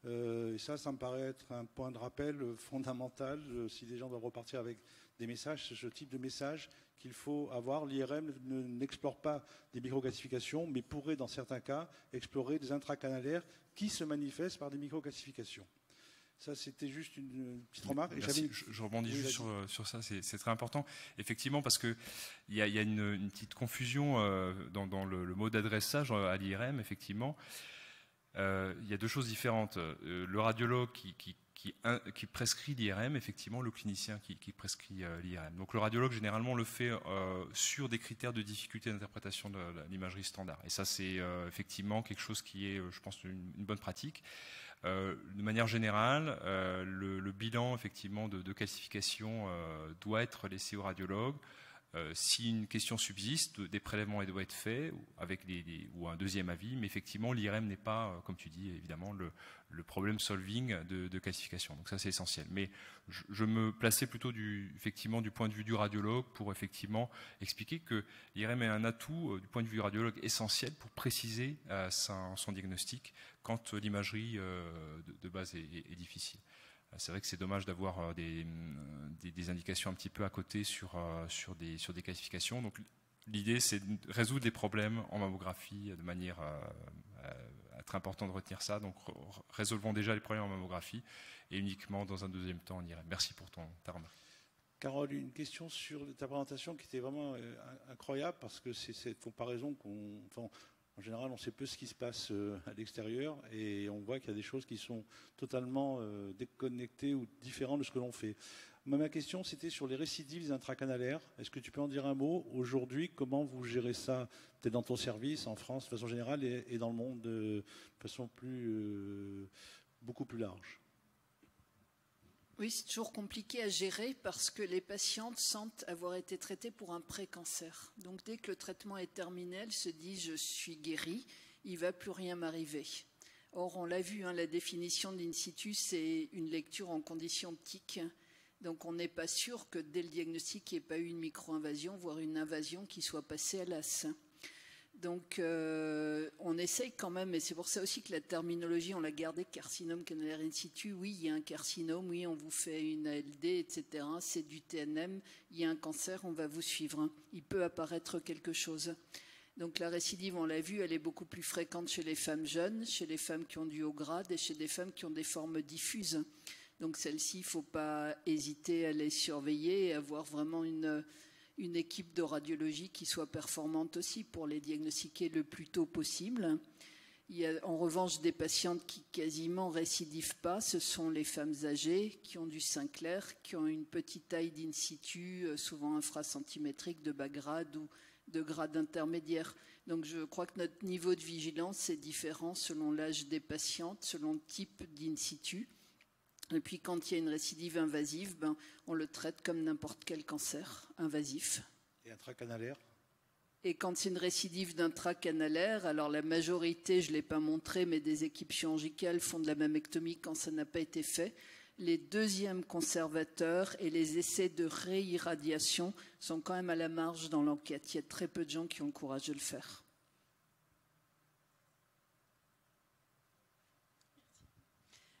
Et ça me paraît être un point de rappel fondamental. Si les gens doivent repartir avec des messages, c'est ce type de message qu'il faut avoir. L'IRM n'explore pas des microcalcifications, mais pourrait dans certains cas explorer des intracanalaires qui se manifestent par des microcalcifications. Ça, c'était juste une petite remarque. Je rebondis juste sur ça, c'est très important. Effectivement, parce qu'il y a une petite confusion dans le mot d'adressage à l'IRM, effectivement. Il y a deux choses différentes. Le radiologue qui prescrit l'IRM, effectivement, le clinicien qui prescrit l'IRM. Donc le radiologue, généralement, le fait sur des critères de difficulté d'interprétation de l'imagerie standard. Et ça, c'est effectivement quelque chose qui est, je pense, une bonne pratique. De manière générale, le bilan effectivement de calcification doit être laissé au radiologue. Si une question subsiste, des prélèvements doivent être faits ou un deuxième avis, mais effectivement l'IRM n'est pas, comme tu dis, évidemment le problème solving de calcification. Donc ça c'est essentiel. Mais je me plaçais plutôt effectivement du point de vue du radiologue pour effectivement expliquer que l'IRM est un atout du point de vue du radiologue essentiel pour préciser son diagnostic quand l'imagerie de base est difficile. C'est vrai que c'est dommage d'avoir des indications un petit peu à côté sur des classifications. Donc l'idée, c'est de résoudre les problèmes en mammographie de manière très importante de retenir ça. Donc résolvons déjà les problèmes en mammographie et uniquement dans un deuxième temps on irait. Merci pour ta remarque. Carole, une question sur ta présentation qui était vraiment incroyable, parce que c'est cette comparaison en général, on sait peu ce qui se passe à l'extérieur, et on voit qu'il y a des choses qui sont totalement déconnectées ou différentes de ce que l'on fait. Ma question, c'était sur les récidives intracanalaires. Est-ce que tu peux en dire un mot aujourd'hui? Comment vous gérez ça, peut-être dans ton service, en France, de façon générale, et dans le monde de façon beaucoup plus large? Oui, c'est toujours compliqué à gérer parce que les patientes sentent avoir été traitées pour un pré-cancer. Donc dès que le traitement est terminé, elles se disent « je suis guérie, il ne va plus rien m'arriver ». Or, on l'a vu, la définition d'in situ, c'est une lecture en conditions optiques. Donc on n'est pas sûr que dès le diagnostic, il n'y ait pas eu une micro-invasion, voire une invasion qui soit passée à l'as. Donc on essaye quand même, et c'est pour ça aussi que la terminologie, on l'a gardée carcinome canalaire in situ. Oui, il y a un carcinome, oui, on vous fait une ALD, etc. C'est du TNM, il y a un cancer, on va vous suivre. Il peut apparaître quelque chose. Donc la récidive, on l'a vu, elle est beaucoup plus fréquente chez les femmes jeunes, chez les femmes qui ont du haut grade et chez des femmes qui ont des formes diffuses. Donc celles-ci, il ne faut pas hésiter à les surveiller et avoir vraiment une équipe de radiologie qui soit performante aussi pour les diagnostiquer le plus tôt possible. Il y a en revanche des patientes qui quasiment récidivent pas, ce sont les femmes âgées qui ont du sein clair, qui ont une petite taille d'in situ, souvent infracentimétrique de bas grade ou de grade intermédiaire. Donc je crois que notre niveau de vigilance est différent selon l'âge des patientes, selon le type d'in situ. Et puis quand il y a une récidive invasive, on le traite comme n'importe quel cancer invasif. Et intracanalaire? Et quand c'est une récidive d'intracanalaire, alors la majorité, je ne l'ai pas montré, mais des équipes chirurgicales font de la mammectomie quand ça n'a pas été fait. Les deuxièmes conservateurs et les essais de réirradiation sont quand même à la marge dans l'enquête. Il y a très peu de gens qui ont le courage de le faire.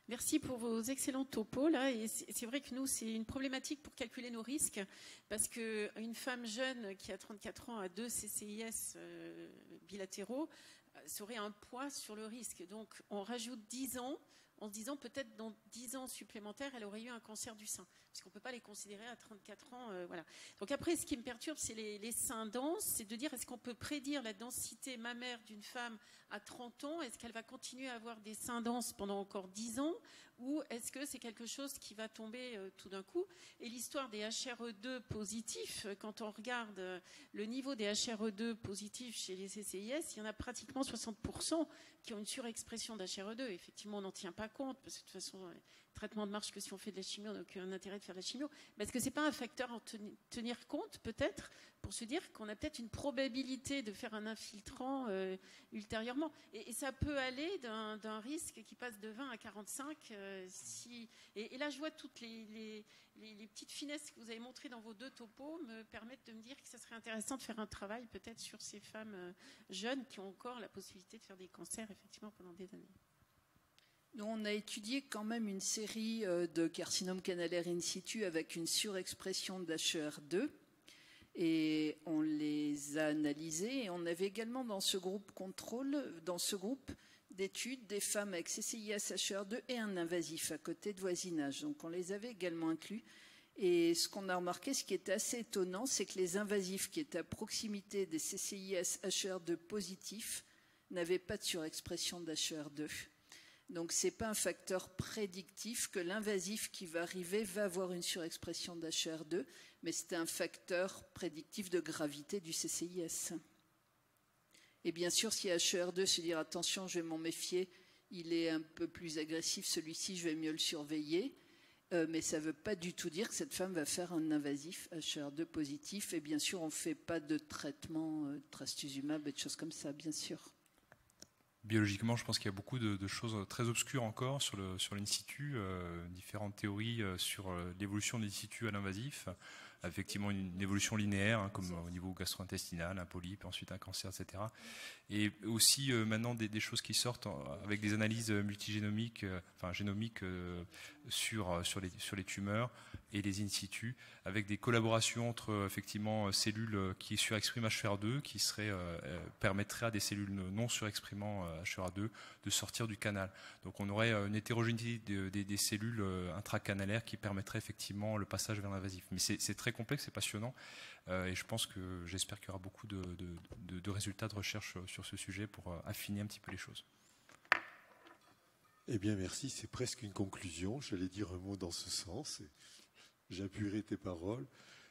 Merci pour vos excellents topos là. Et c'est vrai que nous, c'est une problématique pour calculer nos risques, parce qu'une femme jeune qui a 34 ans a 2 CCIS bilatéraux, ça aurait un poids sur le risque. Donc on rajoute 10 ans en se disant peut-être dans 10 ans supplémentaires, elle aurait eu un cancer du sein. puisqu'on ne peut pas les considérer à 34 ans. Voilà. Donc après, ce qui me perturbe, c'est les seins denses, c'est de dire est-ce qu'on peut prédire la densité mammaire d'une femme à 30 ans? Est-ce qu'elle va continuer à avoir des seins denses pendant encore 10 ans? Ou est-ce que c'est quelque chose qui va tomber tout d'un coup? Et l'histoire des HRE2 positifs, quand on regarde le niveau des HRE2 positifs chez les CCIS, il y en a pratiquement 60% qui ont une surexpression d'HRE2. Effectivement, on n'en tient pas compte, parce que de toute façon, traitement de marche que si on fait de la chimio, on n'a aucun intérêt de faire de la chimio. Mais est-ce que ce n'est pas un facteur à tenir compte, peut-être, pour se dire qu'on a peut-être une probabilité de faire un infiltrant ultérieurement? Et ça peut aller d'un risque qui passe de 20 à 45. Et là, je vois toutes les petites finesses que vous avez montrées dans vos deux topos me permettent de me dire que ça serait intéressant de faire un travail peut-être sur ces femmes jeunes qui ont encore la possibilité de faire des cancers, effectivement, pendant des années. Nous, on a étudié quand même une série de carcinomes canalaires in situ avec une surexpression d'HER2 et on les a analysés. Et on avait également dans ce groupe contrôle, dans ce groupe d'études, des femmes avec CCIS, HER2 et un invasif à côté de voisinage. Donc on les avait également inclus. Et ce qu'on a remarqué, ce qui était assez étonnant, c'est que les invasifs qui étaient à proximité des CCIS HER2 positifs n'avaient pas de surexpression d'HER2. Donc ce n'est pas un facteur prédictif que l'invasif qui va arriver va avoir une surexpression d'HER2, mais c'est un facteur prédictif de gravité du CCIS. Et bien sûr, si HER2 se dit attention, je vais m'en méfier, il est un peu plus agressif, celui-ci, je vais mieux le surveiller. Mais ça ne veut pas du tout dire que cette femme va faire un invasif HER2 positif. Et bien sûr, on ne fait pas de traitement de trastuzumab et de choses comme ça, bien sûr. Biologiquement, je pense qu'il y a beaucoup de choses très obscures encore sur l'in situ, différentes théories sur l'évolution de l'in situ à l'invasif. Effectivement, une évolution linéaire, hein, comme au niveau gastro-intestinal, un polype, ensuite un cancer, etc. Et aussi maintenant des choses qui sortent avec des analyses multigénomiques, génomiques sur les tumeurs et les in situ, avec des collaborations entre effectivement cellules qui surexpriment HER2, qui permettraient à des cellules non surexprimant HER2 de sortir du canal. Donc on aurait une hétérogénéité des cellules intracanalaires qui permettrait effectivement le passage vers l'invasif. Mais c'est très complexe, c'est passionnant, et j'espère qu'il y aura beaucoup de résultats de recherche sur ce sujet pour affiner un petit peu les choses. Eh bien, merci. C'est presque une conclusion. J'allais dire un mot dans ce sens. J'appuierai tes paroles.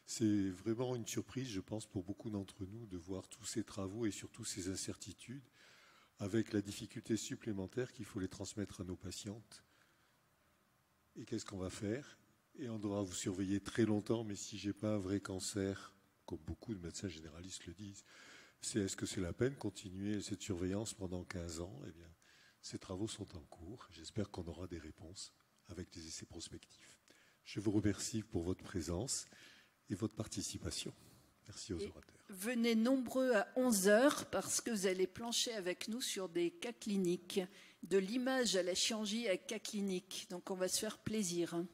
C'est vraiment une surprise, je pense, pour beaucoup d'entre nous de voir tous ces travaux et surtout ces incertitudes, avec la difficulté supplémentaire qu'il faut les transmettre à nos patientes. Et qu'est-ce qu'on va faire? Et on devra vous surveiller très longtemps, mais si je n'ai pas un vrai cancer, comme beaucoup de médecins généralistes le disent, est-ce que c'est la peine de continuer cette surveillance pendant 15 ans? Eh bien, ces travaux sont en cours. J'espère qu'on aura des réponses avec des essais prospectifs. Je vous remercie pour votre présence et votre participation. Merci aux orateurs. Venez nombreux à 11h parce que vous allez plancher avec nous sur des cas cliniques, de l'image à la chirurgie à cas cliniques. Donc on va se faire plaisir.